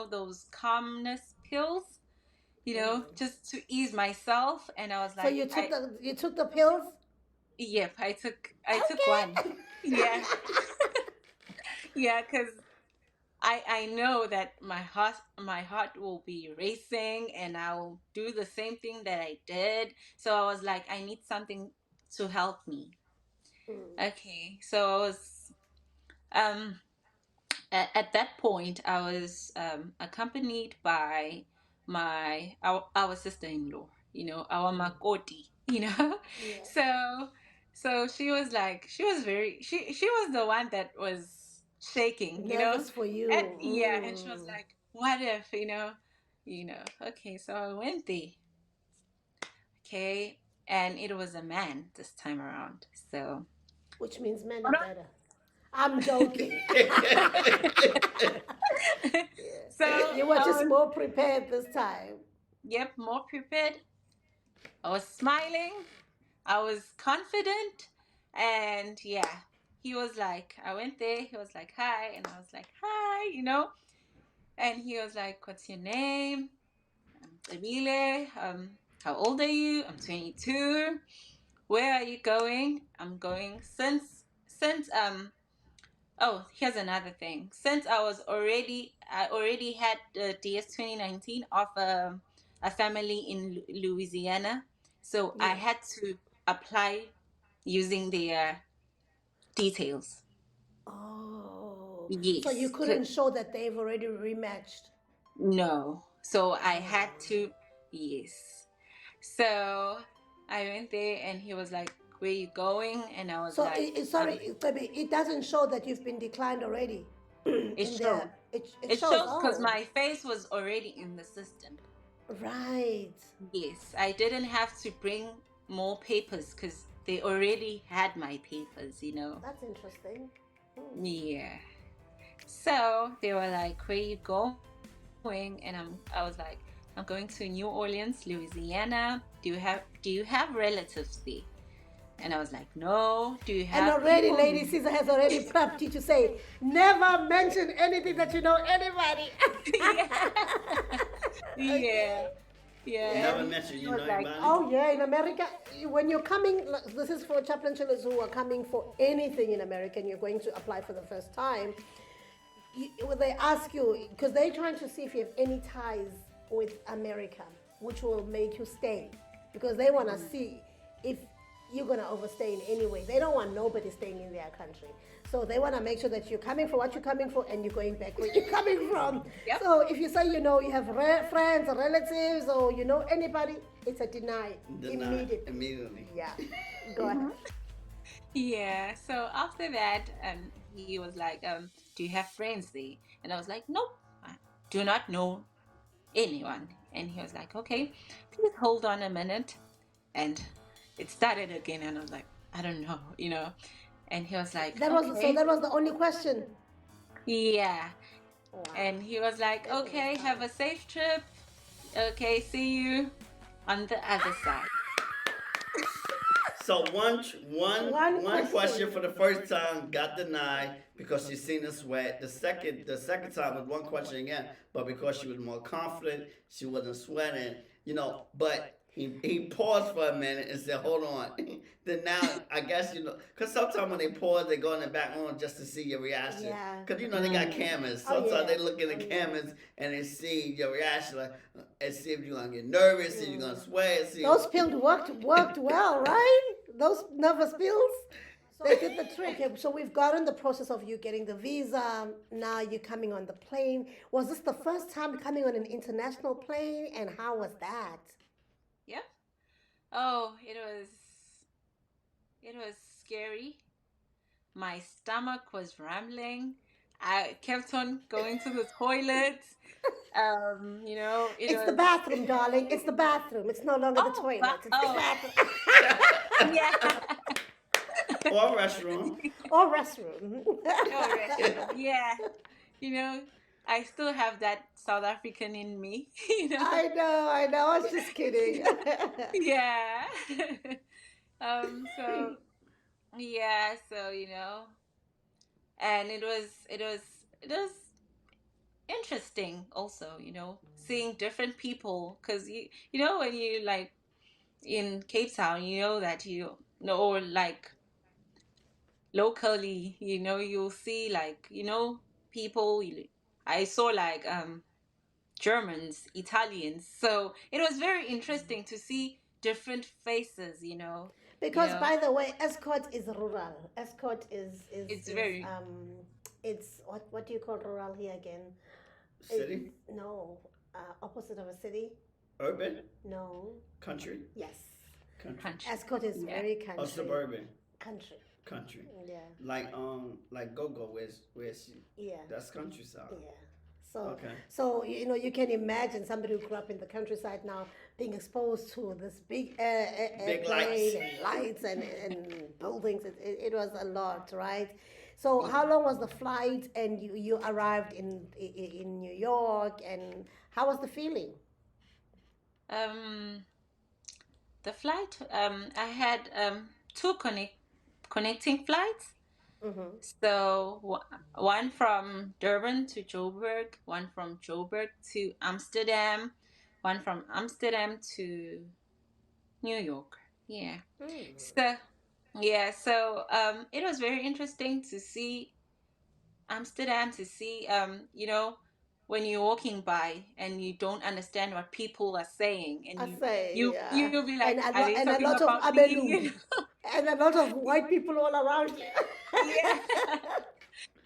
Speaker 3: Those calmness pills, just to ease myself. And I was
Speaker 1: So
Speaker 3: like,
Speaker 1: you took the pills?
Speaker 3: yep, I took one. Yeah, yeah, because I know that my heart will be racing, and I'll do the same thing that I did. So I was like, I need something to help me. Okay, so I was um at that point I was accompanied by our sister-in-law, our makoti,
Speaker 1: Yeah.
Speaker 3: so she was the one that was shaking,
Speaker 1: Nervous for you.
Speaker 3: and yeah, and she was like, what if, okay, so I went there. Okay, and it was a man this time around, so
Speaker 1: Which means men are better. I'm joking.
Speaker 3: so
Speaker 1: You were
Speaker 3: I
Speaker 1: just
Speaker 3: was,
Speaker 1: more prepared this time.
Speaker 3: yep, more prepared. I was smiling, I was confident, and yeah, he was like, I went there, he was like, hi, and I was like, hi, and he was like, what's your name? I'm Cebile. How old are you? I'm 22. Where are you going? I'm going since oh, here's another thing. Since I already had the DS 2019 of a family in Louisiana, so I
Speaker 1: Yeah.
Speaker 3: had to apply using their details.
Speaker 1: Oh. So you
Speaker 3: Yes,
Speaker 1: couldn't show that they've already rematched.
Speaker 3: no. So I had to, yes. So I went there, and he was like, where you going? And I was
Speaker 1: So
Speaker 3: like,
Speaker 1: it doesn't show that you've been declined already.
Speaker 3: it
Speaker 1: in there.
Speaker 3: showed.
Speaker 1: It
Speaker 3: It
Speaker 1: shows.
Speaker 3: shows because
Speaker 1: Oh.
Speaker 3: my face was already in the system.
Speaker 1: Right.
Speaker 3: Yes, I didn't have to bring more papers because they already had my papers.
Speaker 1: That's interesting.
Speaker 3: Yeah. So they were like, where you going? And I was like, I'm going to New Orleans, Louisiana. Do you have relatives there? And I was like, no. Do you have
Speaker 1: And already,
Speaker 3: people-
Speaker 1: Lady Caesar has already prepped you to say, never mention anything that you know anybody.
Speaker 3: Yeah, yeah.
Speaker 2: Never
Speaker 3: And
Speaker 2: mentioned,
Speaker 3: he
Speaker 2: you
Speaker 3: was
Speaker 2: know
Speaker 3: like,
Speaker 2: anybody?
Speaker 1: Oh yeah, in America, when you're coming, like, this is for chaplain chillers who are coming for anything in America, and you're going to apply for the first time. When they ask you, because they're trying to see if you have any ties with America, which will make you stay, because they want to see if you're going to overstay in any way. They don't want nobody staying in their country. So they want to make sure that you're coming for what you're coming for and you're going back where you're coming from.
Speaker 3: yep.
Speaker 1: So if you say, you have friends or relatives or you know anybody, it's a deny.
Speaker 2: Deny
Speaker 1: Immediate.
Speaker 2: immediately.
Speaker 1: Yeah. Go ahead.
Speaker 3: Yeah. So after that, he was like, do you have friends there? And I was like, nope, I do not know anyone. And he was like, okay, please hold on a minute. And it started again, and I was like, I don't know. And he was like,
Speaker 1: That was so.
Speaker 3: okay,
Speaker 1: That was the only question.
Speaker 3: yeah.
Speaker 1: Wow.
Speaker 3: And he was like, okay, have a safe trip. Okay, see you on the other side.
Speaker 2: So one
Speaker 1: One
Speaker 2: question for the first time got denied because she seen the sweat. The second time was one question again, but because she was more confident, she wasn't sweating, But he paused for a minute and said, "Hold on." Then now I guess because sometimes when they pause, they go in the back room just to see your reaction.
Speaker 1: Yeah.
Speaker 2: Because they got cameras.
Speaker 1: Oh,
Speaker 2: Sometimes
Speaker 1: yeah.
Speaker 2: they look in the cameras and they see your reaction, like, and see if you're gonna get nervous, see if you're gonna sweat, see.
Speaker 1: Those pills worked well, right? Those nervous pills, they did the trick. So we've gotten the process of you getting the visa. Now you're coming on the plane. Was this the first time coming on an international plane? And how was that?
Speaker 3: Yep. Oh, it was scary. My stomach was rumbling. I kept on going to the toilet. It
Speaker 1: It's the
Speaker 3: was
Speaker 1: bathroom, darling. It's the bathroom. It's no longer the
Speaker 3: oh,
Speaker 1: toilet. It's the
Speaker 3: oh,
Speaker 1: bathroom
Speaker 3: yeah.
Speaker 2: Or restroom.
Speaker 1: or restroom.
Speaker 3: Oh, restroom. Yeah. You know, I still have that South African in me,
Speaker 1: I know. I was just kidding.
Speaker 3: Yeah. So yeah, so and it was interesting also, seeing different people because when you like in Cape Town, that or like locally, you'll see like, people I saw like Germans, Italians. So it was very interesting to see different faces, you
Speaker 1: Because,
Speaker 3: know.
Speaker 1: by the way, escort is rural. Escort
Speaker 3: It's
Speaker 1: is
Speaker 3: very
Speaker 1: it's what do you call rural here again?
Speaker 2: City,
Speaker 1: No, opposite of a city.
Speaker 2: urban,
Speaker 1: No.
Speaker 2: country,
Speaker 1: Yes.
Speaker 2: country,
Speaker 3: country.
Speaker 1: Escort is
Speaker 3: Yeah.
Speaker 1: very
Speaker 2: or
Speaker 1: country.
Speaker 2: suburban,
Speaker 1: Country.
Speaker 2: country.
Speaker 1: Yeah.
Speaker 2: Like Go-Go, where she,
Speaker 1: Yeah.
Speaker 2: that's countryside.
Speaker 1: Yeah. So,
Speaker 2: Okay.
Speaker 1: so you can imagine somebody who grew up in the countryside now being exposed to this big
Speaker 2: Big
Speaker 1: airplane
Speaker 2: lights.
Speaker 1: and lights and buildings. It was a lot, right? So, how long was the flight? And you arrived in New York, and how was the feeling?
Speaker 3: Um, the flight, I had two connecting flights.
Speaker 1: Mm-hmm.
Speaker 3: So one from Durban to Joburg, one from Joburg to Amsterdam, one from Amsterdam to New York. Yeah. So yeah, so it was very interesting to see Amsterdam, to see when you're walking by and you don't understand what people are saying, and
Speaker 1: I
Speaker 3: you
Speaker 1: say,
Speaker 3: you
Speaker 1: yeah,
Speaker 3: you'll be like, are they
Speaker 1: and a
Speaker 3: talking
Speaker 1: lot of
Speaker 3: about me?
Speaker 1: abelu, and a lot of white people all around you.
Speaker 3: Yeah.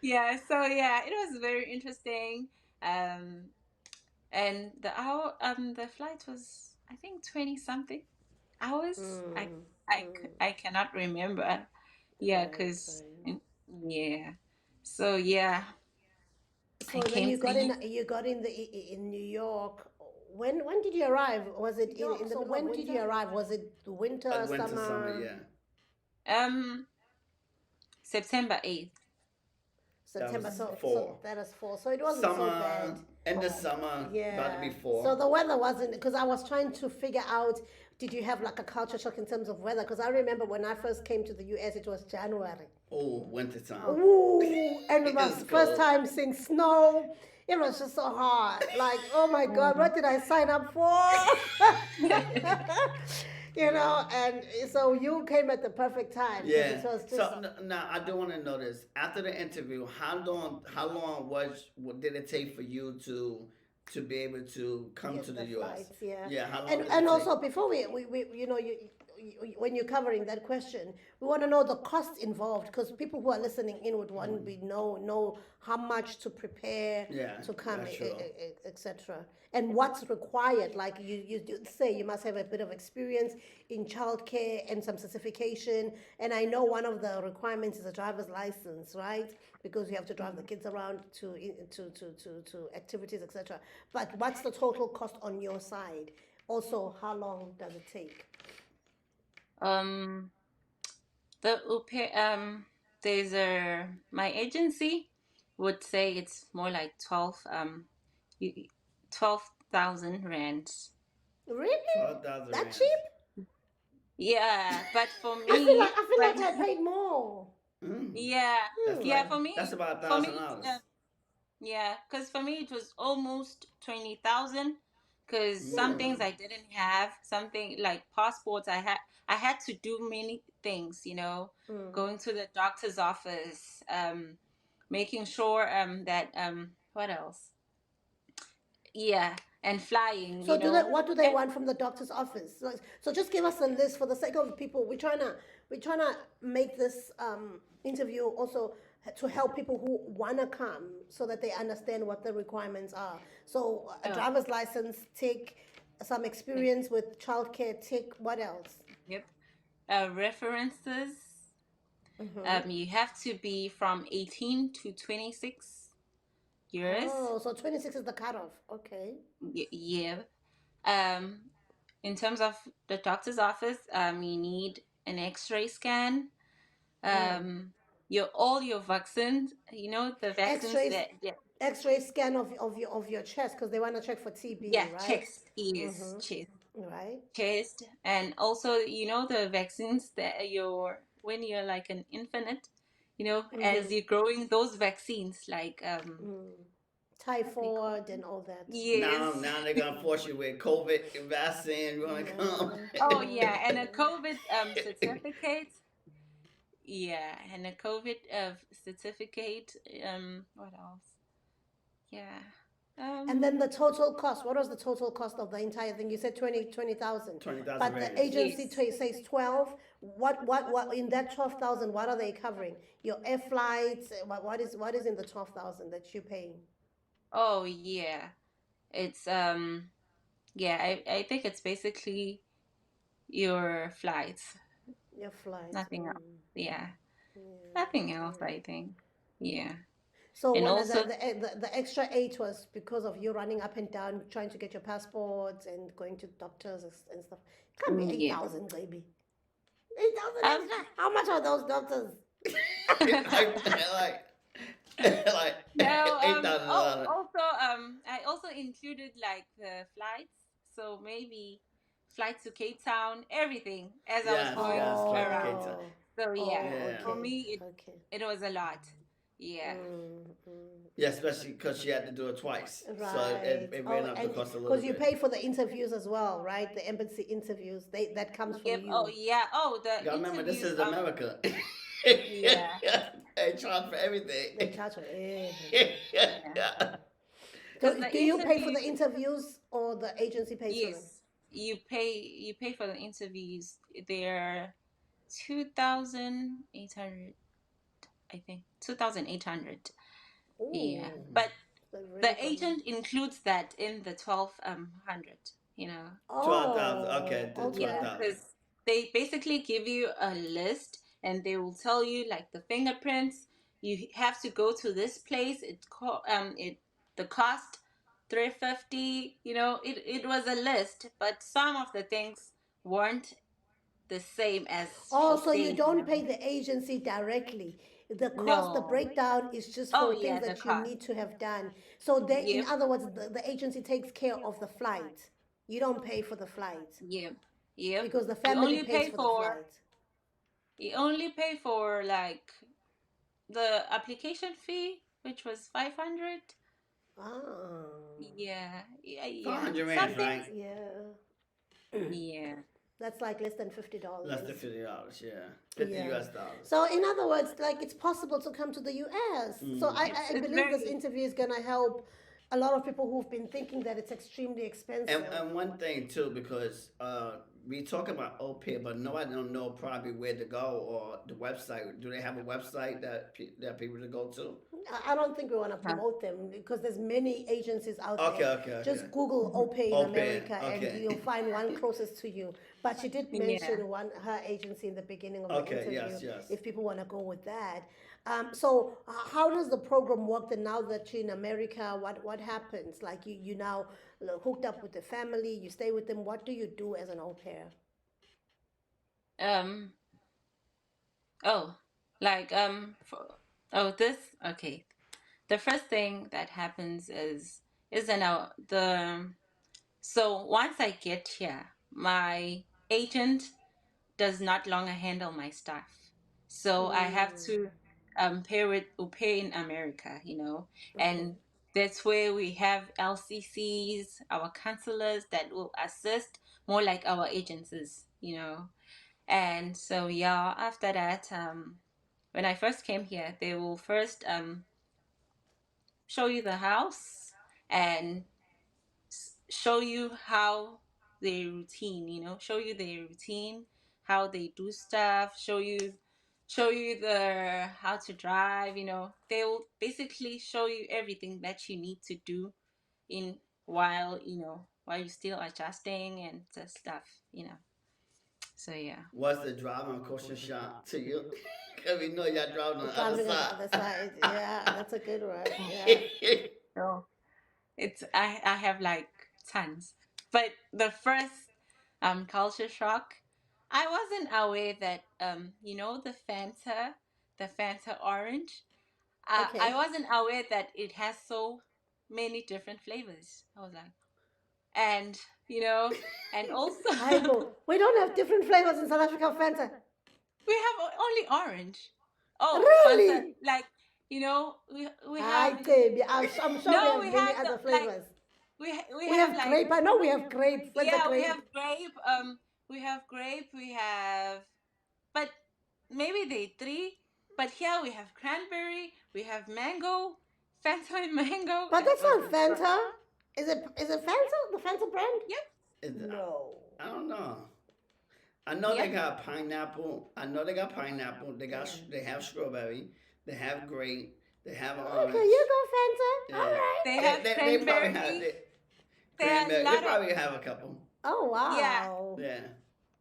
Speaker 3: Yeah, so yeah, it was very interesting. Um, and the flight was, I think, 20 something hours. I cannot remember. Yeah,
Speaker 1: That's
Speaker 3: because
Speaker 1: fine.
Speaker 3: yeah. So yeah, I
Speaker 1: So then
Speaker 3: came to you.
Speaker 1: you got in New York. When did you arrive? Was it in the middle of winter? When did you arrive? Was it winter,
Speaker 2: Winter, summer,
Speaker 1: summer?
Speaker 2: yeah.
Speaker 3: Um, September 8th.
Speaker 2: That
Speaker 1: September.
Speaker 2: was
Speaker 1: So
Speaker 2: fall.
Speaker 1: that is fall. So it wasn't so bad.
Speaker 2: Summer, end of summer, about to be
Speaker 1: Yeah.
Speaker 2: fall.
Speaker 1: So the weather wasn't, because I was trying to figure out, did you have like a culture shock in terms of weather? Because I remember when I first came to the US, it was January.
Speaker 2: Oh, winter time.
Speaker 1: Ooh, and it
Speaker 2: It
Speaker 1: was
Speaker 2: was
Speaker 1: first
Speaker 2: cold.
Speaker 1: time seeing snow. It was just so hard. Like, oh my God,
Speaker 3: Mm.
Speaker 1: what did I sign up for? And so you came at the perfect time because
Speaker 2: Yeah.
Speaker 1: it was just.
Speaker 2: So now I do want to know this. After the interview, did it take for you to be able to come to
Speaker 1: Get
Speaker 2: the
Speaker 1: the
Speaker 2: U.S.?
Speaker 1: flights, yeah.
Speaker 2: Yeah. How long
Speaker 1: And
Speaker 2: did it
Speaker 1: and
Speaker 2: take?
Speaker 1: also before when you're covering that question, we want to know the costs involved because people who are listening in would want to be know how much to prepare
Speaker 2: Yeah,
Speaker 1: to come,
Speaker 2: that's true.
Speaker 1: etc. And what's required. Like you say, you must have a bit of experience in childcare and some certification. And I know one of the requirements is a driver's license, right? Because you have to drive the kids around to activities, etc. But what's the total cost on your side? Also, how long does it take?
Speaker 3: Um, the Aupair, there's a my agency would say it's more like 12,000 rands.
Speaker 1: Really?
Speaker 2: 12,000
Speaker 1: That
Speaker 2: rands.
Speaker 1: cheap?
Speaker 3: Yeah, but for
Speaker 1: I feel like
Speaker 3: me,
Speaker 1: I feel
Speaker 3: but
Speaker 1: like I paid more.
Speaker 3: yeah,
Speaker 2: That's
Speaker 1: Hmm.
Speaker 3: yeah,
Speaker 2: like
Speaker 3: for me,
Speaker 2: that's about a
Speaker 3: for me,
Speaker 2: thousand dollars.
Speaker 3: yeah, because for me it was almost 20,000. Because some
Speaker 1: Hmm.
Speaker 3: things I didn't have, something like passports, I had to do many things,
Speaker 1: Hmm.
Speaker 3: going to the doctor's office, making sure that what else? Yeah, and flying,
Speaker 1: So what do they
Speaker 3: and
Speaker 1: want from the doctor's office? So just give us a list for the sake of people. We're trying to make this interview also to help people who wanna come so that they understand what the requirements are. So a
Speaker 3: oh,
Speaker 1: driver's license, take some experience with childcare, take what else?
Speaker 3: yep, references.
Speaker 1: Mm-hmm.
Speaker 3: You have to be from 18 to 26 years.
Speaker 1: Oh, so 26 is the cutoff. Okay.
Speaker 3: Yeah. Um, in terms of the doctor's office, you need an X-ray scan.
Speaker 1: Mm.
Speaker 3: Um, all your vaccines. The vaccines
Speaker 1: X-rays,
Speaker 3: that yeah,
Speaker 1: X-ray scan of your chest because they want to check for
Speaker 3: yeah,
Speaker 1: TB, right?
Speaker 3: chest, ears,
Speaker 1: Mm-hmm. Right.
Speaker 3: chest, and also the vaccines that when you're like an infant,
Speaker 1: Mm-hmm.
Speaker 3: as you're growing, those vaccines like what they call
Speaker 1: Typhoid and
Speaker 3: them?
Speaker 1: all that.
Speaker 3: Yes.
Speaker 2: Now they're gonna force you with COVID vaccine. You wanna come?
Speaker 1: Mm-hmm.
Speaker 3: Oh yeah, and a
Speaker 1: Mm-hmm.
Speaker 3: COVID certificate. Yeah, and a COVID certificate. What else? Yeah.
Speaker 1: And then
Speaker 3: Um.
Speaker 1: the total cost. What was the total cost of the entire thing? You said 20,000,
Speaker 2: 20,000
Speaker 1: but the
Speaker 2: rands.
Speaker 1: agency
Speaker 3: Yes.
Speaker 1: says 12. What in that 12,000? What are they covering? Your air flights. What is in the 12,000 that you paying?
Speaker 3: Oh yeah. It's Yeah. I think it's basically your flights.
Speaker 1: Your flight.
Speaker 3: Nothing else.
Speaker 1: Mm,
Speaker 3: Yeah.
Speaker 1: yeah,
Speaker 3: Nothing else.
Speaker 1: yeah.
Speaker 3: I think. Yeah.
Speaker 1: So
Speaker 3: And
Speaker 1: when
Speaker 3: also.
Speaker 1: the extra 8 was because of you running up and down trying to get your passports and going to doctors and stuff. It can't be
Speaker 3: Yeah.
Speaker 1: 8,000, baby. 8,000
Speaker 3: Um.
Speaker 1: extra. How much are those doctors?
Speaker 2: like like
Speaker 3: No.
Speaker 2: $8,000.
Speaker 3: Also. I also included like the flights. So maybe flight to Cape Town, everything as I was
Speaker 2: Yes,
Speaker 3: going
Speaker 2: yes, flight to Cape
Speaker 3: around.
Speaker 2: Town.
Speaker 1: Oh,
Speaker 3: So yeah,
Speaker 1: oh,
Speaker 2: Yeah.
Speaker 3: for
Speaker 1: okay,
Speaker 3: me
Speaker 1: okay.
Speaker 3: it was a lot. Yeah.
Speaker 1: Mm, mm,
Speaker 2: Yeah, especially because she had to do it twice, so
Speaker 1: right.
Speaker 2: it ran
Speaker 1: Oh,
Speaker 2: up the
Speaker 1: and
Speaker 2: cost a little
Speaker 1: because you
Speaker 2: bit.
Speaker 1: pay for the interviews as well, right? The embassy interviews, that comes from
Speaker 3: Yep. Oh
Speaker 1: you.
Speaker 3: yeah. Oh, the
Speaker 2: Gotta remember, this
Speaker 3: interviews.
Speaker 2: is America.
Speaker 3: Yeah.
Speaker 2: They charge for everything.
Speaker 1: They charge for everything.
Speaker 3: Yeah.
Speaker 2: Yeah.
Speaker 3: Because
Speaker 1: So
Speaker 3: the
Speaker 1: do you pay for the
Speaker 3: interviews.
Speaker 1: interviews or the agency pays for them?
Speaker 3: Yes, you pay for the interviews. They're 2,800. I think 2,800. Yeah,
Speaker 1: Oh,
Speaker 3: but
Speaker 1: that's really
Speaker 3: the
Speaker 1: good.
Speaker 3: agent includes that in the 1200. You know.
Speaker 2: 12,000.
Speaker 1: Oh,
Speaker 2: Okay, the
Speaker 3: Yeah,
Speaker 1: okay.
Speaker 2: 12,000.
Speaker 3: because they basically give you a list and they will tell you like the fingerprints. You have to go to this place. The cost 350. It was a list, but some of the things weren't the same as
Speaker 1: Oh,
Speaker 3: she's
Speaker 1: so you
Speaker 3: saying.
Speaker 1: don't pay the agency directly. The
Speaker 3: No.
Speaker 1: breakdown is just
Speaker 3: Oh
Speaker 1: for things
Speaker 3: yeah, the
Speaker 1: that you
Speaker 3: cost.
Speaker 1: need to have done. So in
Speaker 3: Yep.
Speaker 1: other words, the agency takes care of the flight. You don't pay for the flight
Speaker 3: Yep. Yep.
Speaker 1: because the
Speaker 3: You
Speaker 1: family
Speaker 3: only
Speaker 1: pays
Speaker 3: pay
Speaker 1: for the
Speaker 3: for
Speaker 1: flight.
Speaker 3: you only pay for like the application fee, which was 500.
Speaker 1: Ah,
Speaker 3: Yeah, yeah,
Speaker 2: Five
Speaker 3: yeah.
Speaker 2: hundred rands,
Speaker 3: Something.
Speaker 2: right?
Speaker 1: yeah.
Speaker 3: Yeah.
Speaker 1: That's like less than
Speaker 2: Less than
Speaker 1: $50.
Speaker 2: $50, yeah. 50
Speaker 1: Yeah.
Speaker 2: US dollars.
Speaker 1: So in other words, like it's possible to come to the US. So
Speaker 2: Mm.
Speaker 1: I
Speaker 3: It's
Speaker 1: believe this
Speaker 3: very.
Speaker 1: interview is gonna help a lot of people who've been thinking that it's extremely expensive.
Speaker 2: And one thing too, because we talk about Aupair, but nobody don't know probably where to go or the website. Do they have a website that people to go to?
Speaker 1: I don't think we want to
Speaker 3: Huh.
Speaker 1: promote them because there's many agencies out
Speaker 2: Okay,
Speaker 1: there.
Speaker 2: okay, okay.
Speaker 1: Just Google Opay in
Speaker 2: Aupair,
Speaker 1: America and
Speaker 2: okay.
Speaker 1: you'll find one closest to you. But she did
Speaker 3: Yeah.
Speaker 1: mention one her agency in the beginning of the
Speaker 2: Okay,
Speaker 1: interview.
Speaker 2: yes, yes.
Speaker 1: If people want to go with that, so how does the program work? Then now that you're in America, what happens? Like you now hooked up with the family, you stay with them. What do you do as an au pair?
Speaker 3: Um. Oh, like oh, this. Okay. The first thing that happens is then the so once I get here, my agent does not longer handle my stuff. So I have
Speaker 1: Mm,
Speaker 3: to pay in America,
Speaker 1: okay.
Speaker 3: and that's where we have LCCs, our counselors that will assist, more like our agencies. And so yeah, after that, when I first came here, they will first show you the house and show you how their routine, show you their routine, how they do stuff, show you the how to drive. They will basically show you everything that you need to do in while you're still adjusting and stuff. So yeah.
Speaker 2: What's the driving culture shock to you? Because we know y'all driving on the other
Speaker 1: Driving on the
Speaker 2: side.
Speaker 1: other side. Yeah, that's a good one. Yeah.
Speaker 3: So I have like tons. But the first culture shock, I wasn't aware that the Fanta orange. I
Speaker 1: Okay.
Speaker 3: wasn't aware that it has so many different flavors. I was like, and you know, and also
Speaker 1: Aibo, we don't have different flavors in South Africa of Fanta.
Speaker 3: we have only orange. Oh, Fanta,
Speaker 1: Really?
Speaker 3: like we have.
Speaker 1: I Ceby, I'm sure we
Speaker 3: No,
Speaker 1: have
Speaker 3: we
Speaker 1: many
Speaker 3: have the
Speaker 1: other
Speaker 3: like
Speaker 1: flavors.
Speaker 3: we
Speaker 1: We
Speaker 3: have
Speaker 1: have
Speaker 3: like.
Speaker 1: grape. I know we have grape, Fanta
Speaker 3: Yeah, we have
Speaker 1: grape.
Speaker 3: grape. We have, but maybe they three. But here we have cranberry. We have mango, Fanta and mango,
Speaker 1: But
Speaker 3: and
Speaker 1: that's
Speaker 3: oh
Speaker 1: not
Speaker 3: my god.
Speaker 1: Fanta. Is it Fanta? The Fanta brand?
Speaker 3: Yep.
Speaker 2: Is-
Speaker 1: No.
Speaker 2: I don't know. I know they
Speaker 3: Yep.
Speaker 2: got pineapple. I know they got pineapple. They have strawberry. They have grape. They have
Speaker 1: Okay,
Speaker 2: orange.
Speaker 1: you go Fanta. All
Speaker 2: Yeah,
Speaker 1: right.
Speaker 3: They
Speaker 2: they,
Speaker 3: have
Speaker 2: they probably have
Speaker 3: cranberry. There are a
Speaker 2: cranberry. They
Speaker 3: lot of
Speaker 2: probably have a couple.
Speaker 1: Oh
Speaker 3: yeah,
Speaker 1: wow.
Speaker 2: Yeah.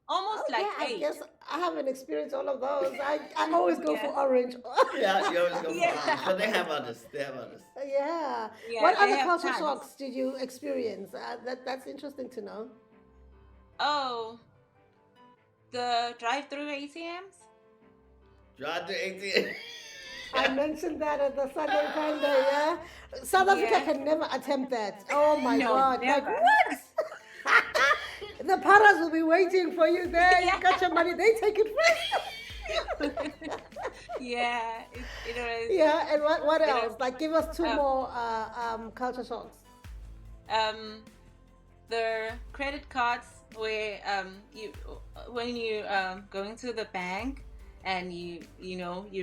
Speaker 3: almost
Speaker 1: Okay,
Speaker 3: like
Speaker 1: I
Speaker 3: eight.
Speaker 1: guess I haven't experienced all of those. I always go
Speaker 3: Yeah.
Speaker 1: for orange.
Speaker 2: Yeah, you always go for orange,
Speaker 3: Yeah.
Speaker 2: but they have others. They have others.
Speaker 1: Yeah.
Speaker 3: Yeah,
Speaker 1: What
Speaker 3: they
Speaker 1: other
Speaker 3: have
Speaker 1: culture
Speaker 3: tons.
Speaker 1: shocks did you experience? That's interesting to know.
Speaker 3: Oh, the drive-through ATMs.
Speaker 2: Drive to 18.
Speaker 1: I mentioned that at the Sunday Panda, yeah? South Africa
Speaker 3: Yeah.
Speaker 1: can never attempt that. Oh my
Speaker 3: No,
Speaker 1: God. Like,
Speaker 3: never.
Speaker 1: what? The paras will be waiting for you there.
Speaker 3: Yeah.
Speaker 1: You got your money, they take it first.
Speaker 3: Yeah, it was.
Speaker 1: Yeah, and what
Speaker 3: It
Speaker 1: else?
Speaker 3: was.
Speaker 1: Like, give us two
Speaker 3: Um,
Speaker 1: more culture shocks.
Speaker 3: um, the credit cards where you when you go into the bank and you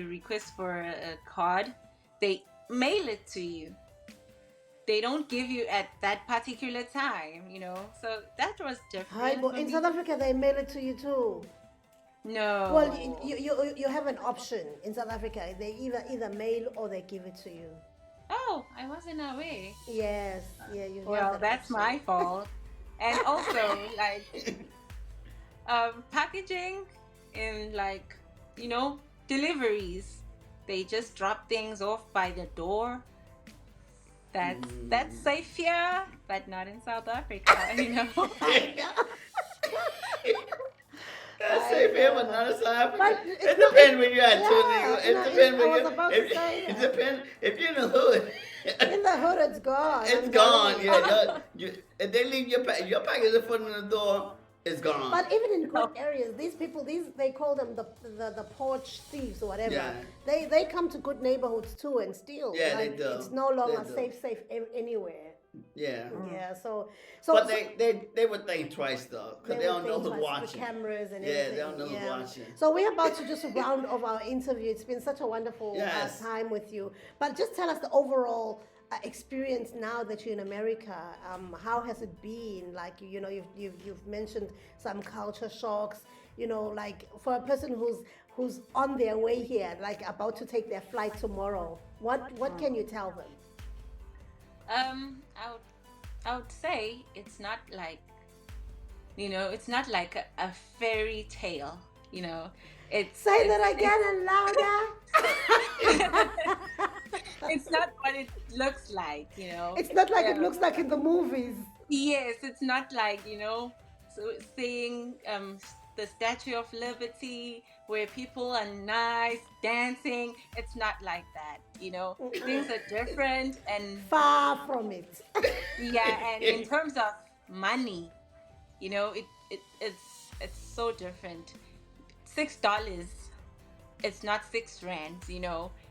Speaker 3: request for a card, they mail it to you. They don't give you at that particular time. So that was
Speaker 1: Hi,
Speaker 3: different
Speaker 1: but
Speaker 3: for
Speaker 1: in
Speaker 3: me.
Speaker 1: South Africa, they mail it to you too. Well,
Speaker 3: No.
Speaker 1: you have an option in South Africa. They either mail or they give it to you.
Speaker 3: Oh, I wasn't aware.
Speaker 1: Yes, yeah, you have
Speaker 3: Well,
Speaker 1: that
Speaker 3: that's
Speaker 1: option.
Speaker 3: my fault. And also, like, packaging in deliveries. They just drop things off by the door. That's safe here, but not in South Africa.
Speaker 2: That's
Speaker 1: I
Speaker 2: safe here, but
Speaker 1: know.
Speaker 2: not in South Africa.
Speaker 1: But
Speaker 2: It
Speaker 1: it's not.
Speaker 2: depends where you're at, too.
Speaker 1: Yeah,
Speaker 2: It
Speaker 1: no,
Speaker 2: depends
Speaker 1: I
Speaker 2: where
Speaker 1: was
Speaker 2: you.
Speaker 1: about to say
Speaker 2: It
Speaker 1: that.
Speaker 2: depends if you're in the hood.
Speaker 1: In the hood, it's gone.
Speaker 2: It's
Speaker 1: I'm
Speaker 2: gone.
Speaker 1: telling you.
Speaker 2: Yeah, if they leave your package in front of the door, It's gone.
Speaker 1: But even in good
Speaker 3: No.
Speaker 1: areas, these people, these they call them the porch thieves or whatever.
Speaker 2: Yeah.
Speaker 1: They come to good neighborhoods too and steal.
Speaker 2: Yeah, they
Speaker 1: Like
Speaker 2: do.
Speaker 1: it's no
Speaker 2: They
Speaker 1: longer
Speaker 2: do.
Speaker 1: safe anywhere.
Speaker 2: Yeah.
Speaker 1: Yeah.
Speaker 2: But
Speaker 1: So
Speaker 2: they would think twice though, because
Speaker 1: they
Speaker 2: they
Speaker 1: would
Speaker 2: don't know
Speaker 1: think
Speaker 2: who's
Speaker 1: twice with
Speaker 2: watching.
Speaker 1: cameras and
Speaker 2: Yeah, they
Speaker 1: everything.
Speaker 2: don't know who's
Speaker 1: Yeah.
Speaker 2: watching.
Speaker 1: So we're about to just round off our interview. It's been such a wonderful
Speaker 2: Yes.
Speaker 1: time with you. But just tell us the overall experience now that you're in America. How has it been? Like you've mentioned some culture shocks. Like for a person who's on their way here, like about to take their flight tomorrow. What can you tell them?
Speaker 3: I would say it's not like, it's not like a fairy tale, it's
Speaker 1: Say
Speaker 3: it's
Speaker 1: that again and louder.
Speaker 3: it's not what it looks like,
Speaker 1: It's not like it
Speaker 3: um,
Speaker 1: looks like in the movies.
Speaker 3: yes, it's not like, so seeing the Statue of Liberty where people are nice dancing. It's not like that, things are different. And
Speaker 1: Far from it.
Speaker 3: yeah, and in terms of money, it's so different. $6, it's not 6 rands,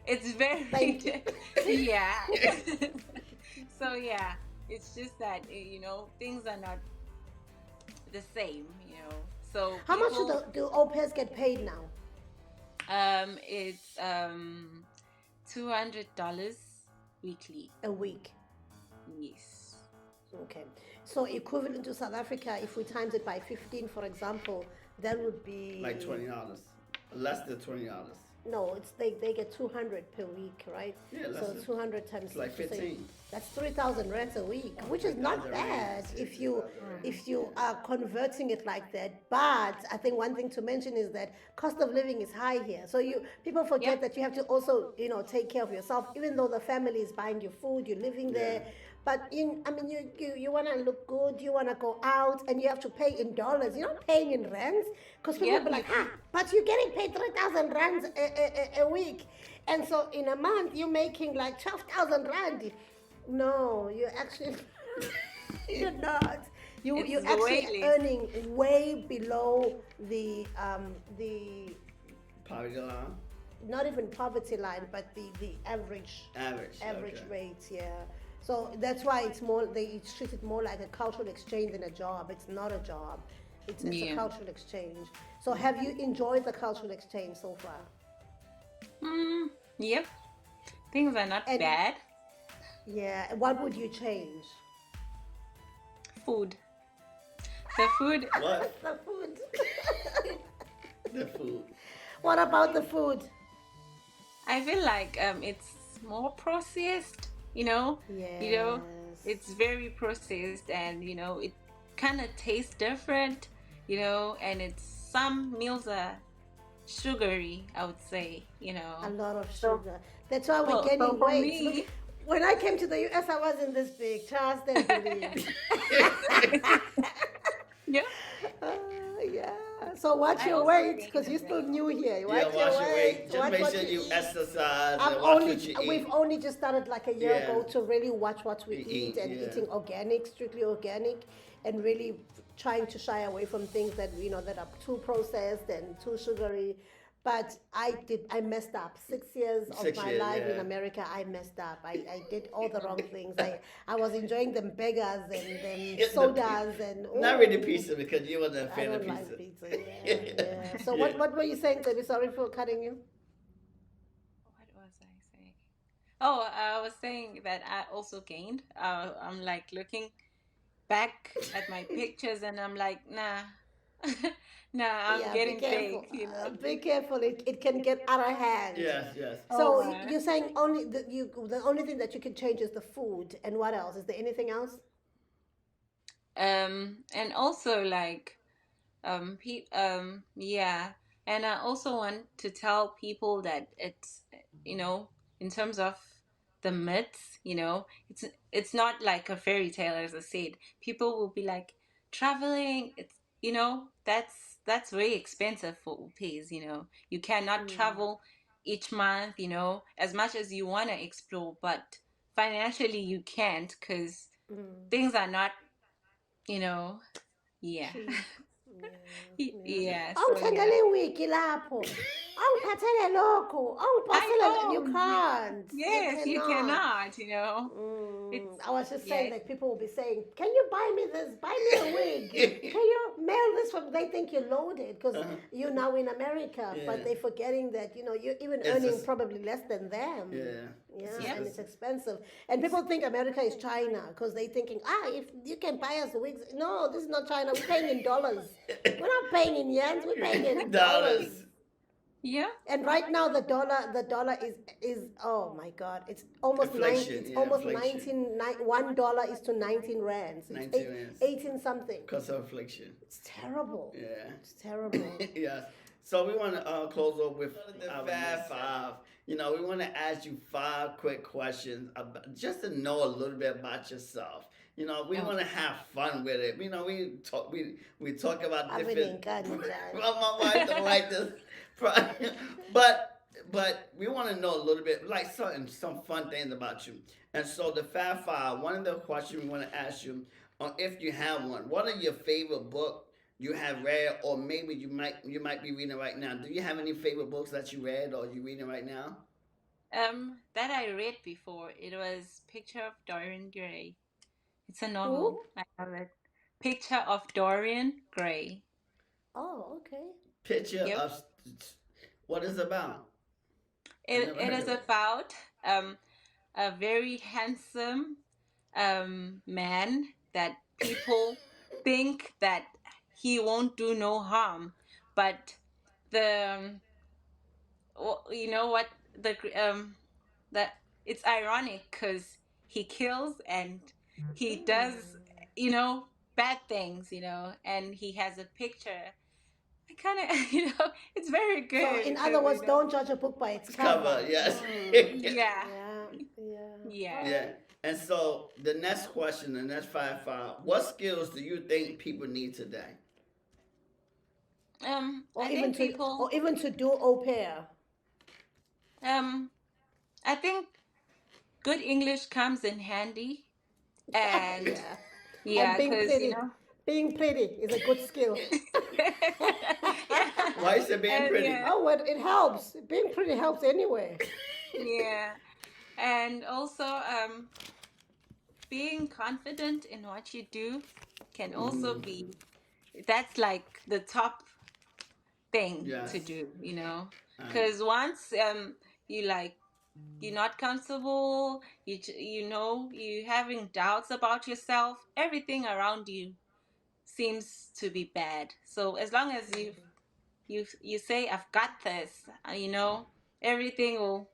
Speaker 3: it's very
Speaker 1: Thank you.
Speaker 3: yeah. So yeah, it's just that things are not the same, so
Speaker 1: How much
Speaker 3: people,
Speaker 1: do au pairs get paid now?
Speaker 3: it's $200 weekly.
Speaker 1: A week.
Speaker 3: Yes.
Speaker 1: Okay. So equivalent to South Africa, if we times it by 15, for example, that would be
Speaker 2: Like $20, less than $20.
Speaker 1: No, it's they get 200 per week, right?
Speaker 2: Yeah,
Speaker 1: so
Speaker 2: less
Speaker 1: 200 times
Speaker 2: It's like
Speaker 1: six, so
Speaker 2: 15.
Speaker 1: that's 3,000 rands a week, which is not
Speaker 2: 3,000
Speaker 1: bad
Speaker 2: rands.
Speaker 1: if you are converting it like that. But I think one thing to mention is that cost of living is high here. So people forget
Speaker 3: Yep.
Speaker 1: that you have to also take care of yourself, even though the family is buying you food, you're living there. But you want to look good, you want to go out, and you have to pay in dollars. You're not paying in rands, because people
Speaker 3: Yep.
Speaker 1: will be like, but you're getting paid 3,000 rands a week, and so in a month you're making like 12,000 rand. No, you're actually you're not. You're
Speaker 3: It's
Speaker 1: actually
Speaker 3: way less.
Speaker 1: earning way below the
Speaker 2: Poverty line?
Speaker 1: not even poverty line, but the average
Speaker 2: Average.
Speaker 1: average
Speaker 2: okay.
Speaker 1: rate, yeah. So that's why it's treated more like a cultural exchange than a job. It's not a job. It's a
Speaker 3: Yeah.
Speaker 1: cultural exchange. So have you enjoyed the cultural exchange so far?
Speaker 3: Yep. Things are not
Speaker 1: And-
Speaker 3: bad.
Speaker 1: Yeah. What would you change?
Speaker 3: Food. The food.
Speaker 2: What?
Speaker 1: The food.
Speaker 2: The food.
Speaker 1: What about the food?
Speaker 3: I feel like it's more processed.
Speaker 1: Yes.
Speaker 3: It's very processed, and it kind of tastes different. And some meals are sugary, I would say.
Speaker 1: A lot of
Speaker 3: So-
Speaker 1: sugar. That's why we're
Speaker 3: Well,
Speaker 1: gaining
Speaker 3: so for
Speaker 1: weight.
Speaker 3: me-
Speaker 1: Look, when I came to the US, I wasn't this big. Charles didn't believe.
Speaker 3: Yeah.
Speaker 1: Yeah. So watch
Speaker 3: I
Speaker 1: your
Speaker 3: also
Speaker 1: weight,
Speaker 3: gained
Speaker 1: because
Speaker 3: a
Speaker 1: you're still
Speaker 3: bit.
Speaker 1: new here.
Speaker 2: Yeah,
Speaker 1: Watch
Speaker 2: watch your weight. Just
Speaker 1: Watch
Speaker 2: make
Speaker 1: what
Speaker 2: sure you
Speaker 1: eat.
Speaker 2: exercise
Speaker 1: I've
Speaker 2: and watch
Speaker 1: only,
Speaker 2: what you
Speaker 1: we've
Speaker 2: eat.
Speaker 1: only just started like a year
Speaker 2: Yeah.
Speaker 1: ago to really watch what we
Speaker 2: We
Speaker 1: eat
Speaker 2: eat,
Speaker 1: and
Speaker 2: yeah.
Speaker 1: eating organic, strictly organic, and really trying to shy away from things that that are too processed and too sugary. But I messed up. 6 years of
Speaker 2: 6
Speaker 1: my
Speaker 2: years,
Speaker 1: life in
Speaker 2: yeah.
Speaker 1: America, I messed up. I did all the wrong things. I was enjoying them burgers and
Speaker 2: Yeah,
Speaker 1: then sodas and
Speaker 2: Not really
Speaker 1: ooh,
Speaker 2: pizza, because you wasn't a
Speaker 1: I
Speaker 2: fan of
Speaker 1: don't
Speaker 2: pizza.
Speaker 1: like pizza. Yeah, yeah. So
Speaker 2: Yeah.
Speaker 1: what were you saying, Ceby? Sorry for cutting you.
Speaker 3: What was I saying? Oh, I was saying that I also gained. I'm like looking back at my pictures, and I'm like, nah, nah, I'm
Speaker 1: Yeah,
Speaker 3: getting
Speaker 1: be careful.
Speaker 3: big.
Speaker 1: Be careful. It can get out of hand.
Speaker 2: Yes, yes.
Speaker 1: So
Speaker 3: Oh,
Speaker 1: you're saying the only thing that you can change is the food, and what else? Is there anything else?
Speaker 3: And also like, yeah, and I also want to tell people that it's, in terms of the myths, it's not like a fairy tale, as I said. People will be like, traveling, it's, that's very expensive for UPs. You cannot travel each month, as much as you want to explore, but financially you can't, because
Speaker 1: Mm,
Speaker 3: things are not, yeah.
Speaker 1: cheap.
Speaker 3: Yeah, so yeah.
Speaker 1: Awuthengele iwigi lapho. Awuphathele lokhu. Awupasele. You
Speaker 3: I
Speaker 1: can't. You
Speaker 3: yes, you
Speaker 1: cannot.
Speaker 3: cannot, you know. It's
Speaker 1: I was just saying
Speaker 3: yes.
Speaker 1: that people will be saying, "Can you buy me this? Buy me a wig. Can you mail this from?" They think you're loaded because
Speaker 2: Uh-huh.
Speaker 1: you're now in America,
Speaker 2: Yeah.
Speaker 1: but they're forgetting that you're even
Speaker 2: It's
Speaker 1: earning
Speaker 2: just,
Speaker 1: probably less than them.
Speaker 2: yeah.
Speaker 1: Yeah,
Speaker 3: Yep.
Speaker 1: and it's expensive. And people think America is China because they're thinking, if you can buy us wigs. No, this is not China. We're paying in dollars. We're not paying in yens. We're paying in dollars.
Speaker 2: Dollars.
Speaker 3: Yeah.
Speaker 1: And right now the dollar is oh my god, it's almost
Speaker 2: Inflation,
Speaker 1: it's
Speaker 2: yeah,
Speaker 1: almost
Speaker 2: inflation.
Speaker 1: 1 dollar is to 19 rands. It's
Speaker 2: 19 rands.
Speaker 1: 18 something.
Speaker 2: Because of inflation.
Speaker 1: It's terrible.
Speaker 2: Yeah.
Speaker 1: It's terrible.
Speaker 2: Yes. So we want to close off with the Fab Five. We want to ask you 5 quick questions just to know a little bit about yourself. We want to have fun with it. We talk about
Speaker 1: I've been
Speaker 2: different.
Speaker 1: in Canada.
Speaker 2: My wife don't like this, but we want to know a little bit like some fun things about you. And so the Fab Five. One of the questions we want to ask you, if you have one, what are your favorite book you have read, or maybe you might be reading right now? Do you have any favorite books that you read or you reading right now?
Speaker 3: That I read before. It was Picture of Dorian Gray. It's a novel.
Speaker 1: Who?
Speaker 3: I have it. Picture of Dorian Gray.
Speaker 1: Oh, okay.
Speaker 2: Picture
Speaker 3: Yep.
Speaker 2: of what is it about? I
Speaker 3: It
Speaker 2: never
Speaker 3: it
Speaker 2: heard
Speaker 3: is
Speaker 2: of it.
Speaker 3: about a very handsome man that people think that he won't do no harm, but the you know what the that it's ironic because he kills and he does you know bad things, and he has a picture. I kind of it's very
Speaker 1: So
Speaker 3: good
Speaker 1: in
Speaker 3: because
Speaker 1: other words, don't judge a book by its
Speaker 2: It's
Speaker 1: cover.
Speaker 2: cover, yes.
Speaker 3: yeah,
Speaker 1: Yeah, yeah.
Speaker 3: yeah.
Speaker 2: Yeah. And so the next question, the next five, what skills do you think people need today?
Speaker 1: Or
Speaker 3: I
Speaker 1: even
Speaker 3: think
Speaker 1: to
Speaker 3: people
Speaker 1: or even to do au pair.
Speaker 3: um I think good English comes in handy, and
Speaker 1: Yeah. And
Speaker 3: yeah,
Speaker 1: being
Speaker 3: because
Speaker 1: pretty. Being pretty is a good skill.
Speaker 2: Why is it being
Speaker 3: and
Speaker 2: pretty?
Speaker 3: yeah,
Speaker 1: Oh, well, it helps. Being pretty helps anyway.
Speaker 3: yeah, and also being confident in what you do can also be that's like the top thing to
Speaker 2: Yes.
Speaker 3: do,
Speaker 2: Um,
Speaker 3: because once you like you're not comfortable, you having doubts about yourself, everything around you seems to be bad. So as long as you say I've got this, everything will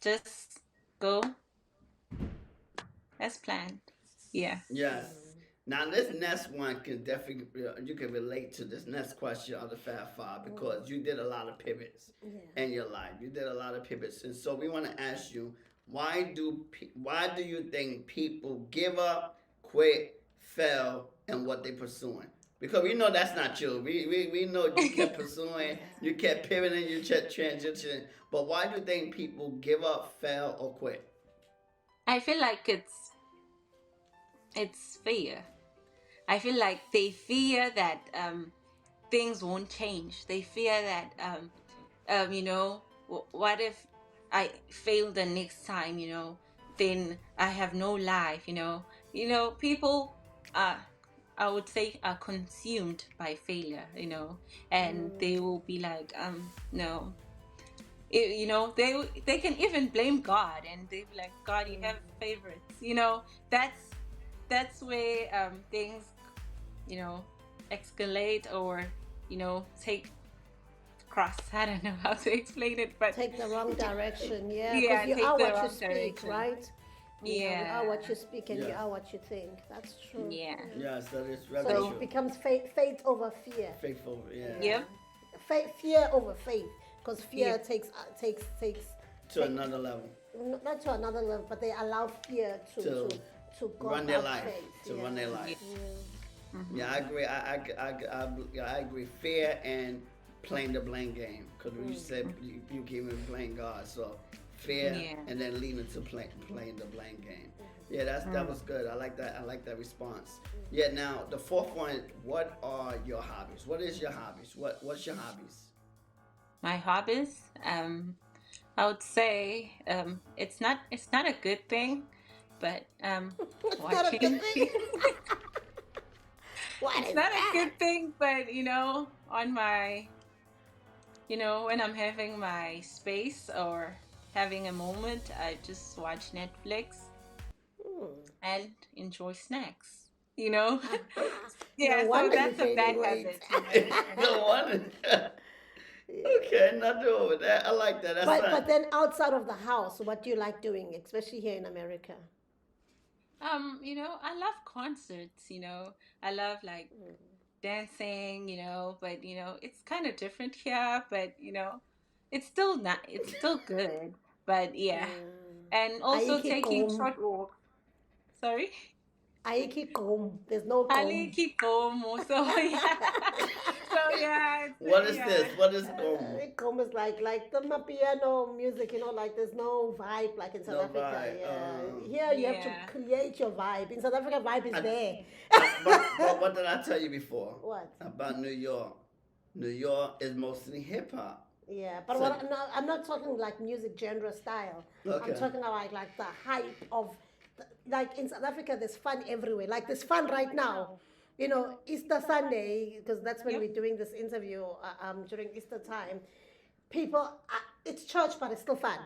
Speaker 3: just go as planned. Yeah.
Speaker 2: yes. Now this next one can definitely you can relate to this next question of the Fab Five because you did a lot of pivots
Speaker 1: Yeah.
Speaker 2: in your life. You did a lot of pivots, and so we want to ask you why do you think people give up, quit, fail, and what they pursuing? Because we know that's not you. We know you kept pursuing, you kept pivoting, you kept transitioning. But why do you think people give up, fail, or quit?
Speaker 3: I feel like it's fear. I feel like they fear that things won't change. They fear that what if I fail the next time? Then I have no life. People are, I would say, are consumed by failure. And they will be like, no. They can even blame God, and they be like, God, you have favorites. That's where things escalate, or take cross. I don't know how to explain it, but
Speaker 1: Take the wrong direction, yeah.
Speaker 3: yeah,
Speaker 1: Because you
Speaker 3: take
Speaker 1: are
Speaker 3: the
Speaker 1: what you
Speaker 3: wrong
Speaker 1: speak,
Speaker 3: direction.
Speaker 1: right? You
Speaker 3: Yeah,
Speaker 1: are what you speak and you
Speaker 2: Yeah.
Speaker 1: are what you think. That's true.
Speaker 3: yeah.
Speaker 2: Yes, that is very
Speaker 1: So
Speaker 3: So-
Speaker 1: it
Speaker 2: true.
Speaker 1: becomes faith over fear.
Speaker 2: Faithful, yeah.
Speaker 3: Yep.
Speaker 1: Fear over faith, because fear
Speaker 3: Yeah.
Speaker 1: takes
Speaker 2: To another level.
Speaker 1: not to another level, but they allow fear
Speaker 2: To
Speaker 1: to go
Speaker 2: run their
Speaker 1: above
Speaker 2: life.
Speaker 1: faith.
Speaker 2: To
Speaker 1: yeah.
Speaker 2: run their life.
Speaker 1: Yeah.
Speaker 2: Yeah, I agree. I agree. Fear and playing the blame game. Because you said you can't even blame God. So fear
Speaker 3: Yeah.
Speaker 2: and then leading to playing the blame game. Yeah, that was good. I like that. I like that response. Yeah. Now the fourth one. What are your hobbies? What is your hobbies? What's your hobbies?
Speaker 3: My hobbies, I would say, it's not a good thing, but
Speaker 1: It's not a good
Speaker 3: watching.
Speaker 1: thing. What
Speaker 3: It's
Speaker 1: is
Speaker 3: not a
Speaker 1: that?
Speaker 3: good thing, but on my, when I'm having my space or having a moment, I just watch Netflix
Speaker 1: Hmm.
Speaker 3: and enjoy snacks. You know,
Speaker 1: Aha. No
Speaker 3: yeah. So
Speaker 1: wonder you're
Speaker 3: that's a bad
Speaker 1: gaining weight.
Speaker 3: habit. You know.
Speaker 2: No one.
Speaker 1: Yeah.
Speaker 2: Okay, nothing wrong with that. I like that. That's
Speaker 1: But
Speaker 2: fun.
Speaker 1: but then outside of the house, what do you like doing, especially here in America?
Speaker 3: I love concerts. I love like
Speaker 1: Mm.
Speaker 3: dancing. But it's kind of different here. But it's still not. It's still good. But yeah,
Speaker 1: Mm.
Speaker 3: and also
Speaker 1: Ayikho
Speaker 3: taking
Speaker 1: igqom.
Speaker 3: short walks. Sorry.
Speaker 1: Ayikho igqom. There's no
Speaker 3: Ali
Speaker 1: gqom.
Speaker 3: Kikomo. So yeah. So yeah,
Speaker 2: What is
Speaker 3: yeah.
Speaker 2: this? What is Gomu?
Speaker 1: Igqom is like the piano music, like there's no vibe like in South
Speaker 2: No
Speaker 1: Africa.
Speaker 2: vibe.
Speaker 1: Yeah. Here you have to
Speaker 3: Yeah.
Speaker 1: create your vibe. In South Africa, vibe is
Speaker 2: I,
Speaker 1: there.
Speaker 2: but what did I tell you before
Speaker 1: What?
Speaker 2: about New York? New York is mostly hip hop.
Speaker 1: Yeah, but
Speaker 2: So
Speaker 1: no, I'm not talking like music genre style. I'm
Speaker 2: okay.
Speaker 1: talking about like the hype of, like in South Africa, there's fun everywhere. Like there's fun right now. Easter Sunday, because that's when
Speaker 3: Yep.
Speaker 1: we're doing this interview during Easter time. People, it's church, but it's still fun.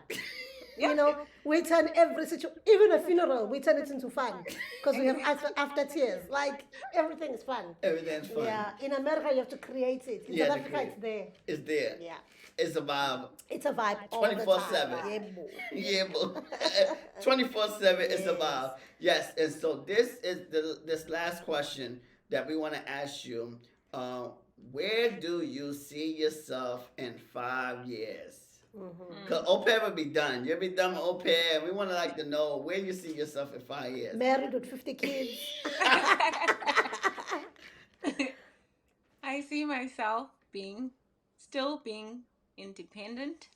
Speaker 3: Yep.
Speaker 1: We turn every situation, even a funeral, we turn it into fun because we have
Speaker 3: Exactly.
Speaker 1: after tears. Like everything is fun.
Speaker 2: Everything's fun.
Speaker 1: Yeah, in America you have to create it. In
Speaker 2: Yeah,
Speaker 1: South
Speaker 2: the
Speaker 1: Africa,
Speaker 2: create.
Speaker 1: it's there.
Speaker 2: It's there.
Speaker 1: Yeah.
Speaker 2: It's a vibe.
Speaker 1: It's a vibe all the
Speaker 2: 24/7.
Speaker 1: time. Yeah, boo.
Speaker 2: Yeah, but 24/7 is a
Speaker 1: Yes.
Speaker 2: vibe. Yes, and so this is this last question that we want to ask you. Uh, where do you see yourself in 5 years?
Speaker 1: Hmm.
Speaker 2: Cause Aupair will be done. You'll be done with Aupair. We want to like to know where you see yourself in 5 years.
Speaker 1: Married with 50 kids.
Speaker 3: I see myself still being independent.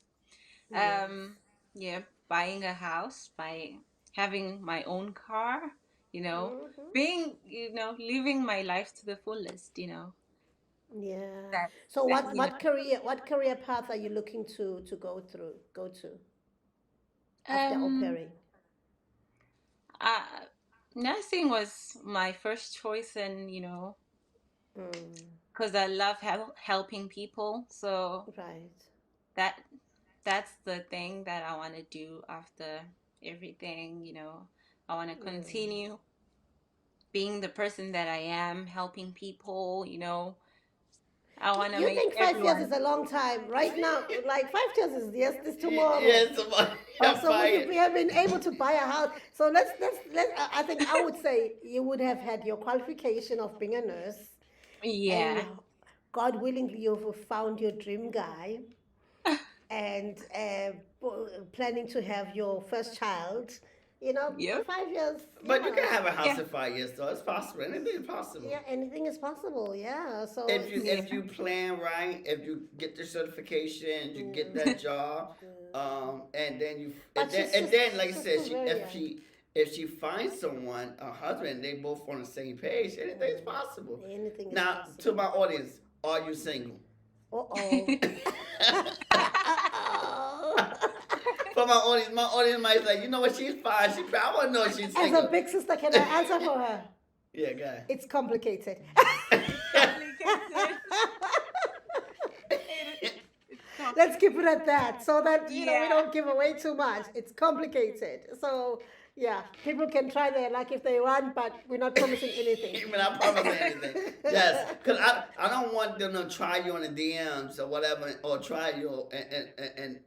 Speaker 1: Yes.
Speaker 3: Um, yeah, buying a house, by having my own car,
Speaker 1: Hmm.
Speaker 3: living my life to the fullest.
Speaker 1: Yeah.
Speaker 3: That
Speaker 1: So
Speaker 3: that
Speaker 1: what career path are you looking to go to after au
Speaker 3: um
Speaker 1: pairing?
Speaker 3: uh, nursing was my first choice, and
Speaker 1: Mm,
Speaker 3: because I love helping people, so
Speaker 1: right.
Speaker 3: that that's the thing that I want to do after everything. I want to
Speaker 1: Mm.
Speaker 3: continue being the person that I am, helping people. I want to
Speaker 1: You
Speaker 3: make
Speaker 1: think 5 years is
Speaker 3: everyone.
Speaker 1: a long time? Right now, like 5 years is yes, this tomorrow.
Speaker 2: Yes, somebody
Speaker 1: Oh,
Speaker 2: got
Speaker 1: so
Speaker 2: fired.
Speaker 1: we have been able to buy a house. So I think I would say you would have had your qualification of being a nurse, and
Speaker 3: Yeah.
Speaker 1: God willingly, you've found your dream guy, and planning to have your first child.
Speaker 3: Yep.
Speaker 1: 5 years.
Speaker 2: But you can
Speaker 1: Yeah,
Speaker 2: have a house
Speaker 3: Yeah.
Speaker 2: in 5 years, though. It's possible. Anything is possible.
Speaker 1: yeah. Anything is possible. Yeah. So
Speaker 2: If you
Speaker 1: it's
Speaker 2: if
Speaker 3: Yeah.
Speaker 2: you plan right, if you get the certification, you get
Speaker 1: yeah.
Speaker 2: that job,
Speaker 1: Yeah.
Speaker 2: and then you
Speaker 1: But
Speaker 2: and then like I
Speaker 1: she's
Speaker 2: said,
Speaker 1: still
Speaker 2: she
Speaker 1: very young.
Speaker 2: if she finds someone, a husband, they both on the same page. Anything's possible.
Speaker 1: Anything is
Speaker 2: Now, to
Speaker 1: possible.
Speaker 2: my audience, are you single?
Speaker 1: Uh-oh. Uh-oh.
Speaker 2: For my audience might be like, you know what? She's fine. I want to know if she's
Speaker 1: As a
Speaker 2: single.
Speaker 1: big sister, can I answer for her?
Speaker 2: Yeah, guy.
Speaker 1: It's complicated.
Speaker 3: It's complicated. It's
Speaker 1: Let's keep it
Speaker 3: complicated.
Speaker 1: at that so that we
Speaker 3: Yeah.
Speaker 1: don't give away too much. It's complicated. So yeah, people can try their luck if they want, but we're not promising anything.
Speaker 2: Even I promise anything. Yes, because I don't want them to try you on the DMs or whatever, or try you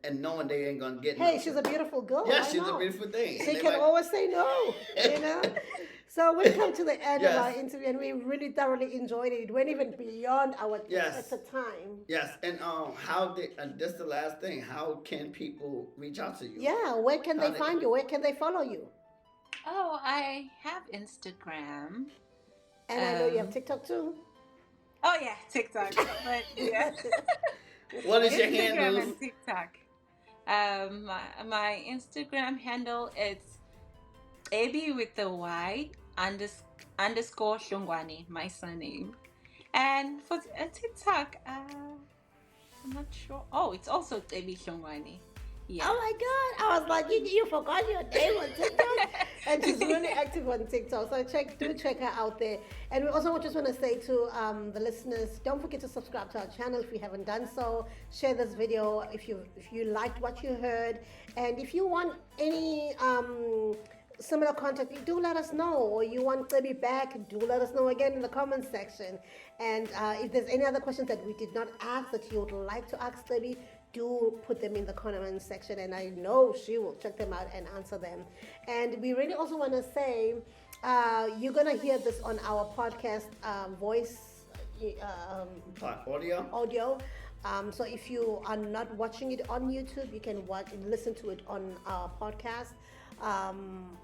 Speaker 2: and knowing they ain't gonna get
Speaker 1: Hey,
Speaker 2: nothing.
Speaker 1: she's a beautiful girl.
Speaker 2: Yeah,
Speaker 1: Why
Speaker 2: she's a
Speaker 1: not?
Speaker 2: beautiful thing.
Speaker 1: She
Speaker 2: And they
Speaker 1: can
Speaker 2: might,
Speaker 1: always say no, you know? So we come to the end of our
Speaker 2: yes,
Speaker 1: interview, and we really thoroughly enjoyed it. It went even beyond our
Speaker 2: yes,
Speaker 1: expected time.
Speaker 2: yes. And how did this the last thing? How can people reach out to you?
Speaker 1: Yeah, where can
Speaker 2: How
Speaker 1: they
Speaker 2: they?
Speaker 1: find you? Where can they follow you?
Speaker 3: Oh, I have Instagram.
Speaker 1: And I know you have
Speaker 3: Um.
Speaker 1: TikTok too.
Speaker 3: Oh yeah, TikTok. But yeah,
Speaker 2: What is your
Speaker 3: Instagram
Speaker 2: handles?
Speaker 3: and TikTok. My Instagram handle, it's Ceby with the Y underscore Hlongwane, my surname. And for TikTok, I'm not sure. Oh, it's also Ceby Hlongwane. Yeah.
Speaker 1: Oh my God! I was like, you forgot your name on TikTok, and she's really active on TikTok. So do check her out there. And we also just want to say to the listeners, don't forget to subscribe to our channel if you haven't done so. Share this video if you liked what you heard, and if you want any similar content, do let us know, or you want Ceby back, do let us know again in the comments section. And if there's any other questions that we did not ask that you would like to ask Ceby, do put them in the comments section, and I know she will check them out and answer them. And we really also want to say, you're gonna hear this on our podcast voice audio. So if you are not watching it on YouTube, you can watch and listen to it on our podcast,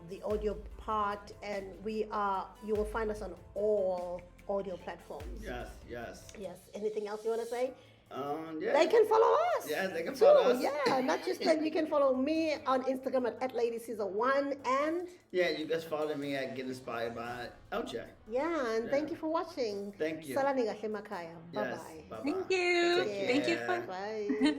Speaker 1: the audio part, and you will find us on all audio platforms. Yes. Anything else you want to say?
Speaker 2: Yeah.
Speaker 1: They can follow us.
Speaker 2: Yeah, they can follow us.
Speaker 1: Yeah, not just that. You can follow me on Instagram at LadySiza1, and
Speaker 2: yeah, you guys follow me at Get Inspired by LJ.
Speaker 1: yeah, and thank you for watching.
Speaker 2: Thank you.
Speaker 1: Salani kahle makhaya. Bye
Speaker 2: Yes,
Speaker 1: bye.
Speaker 2: bye-bye.
Speaker 3: Thank you.
Speaker 2: Take
Speaker 3: Thank you
Speaker 2: care.
Speaker 3: for
Speaker 1: Bye.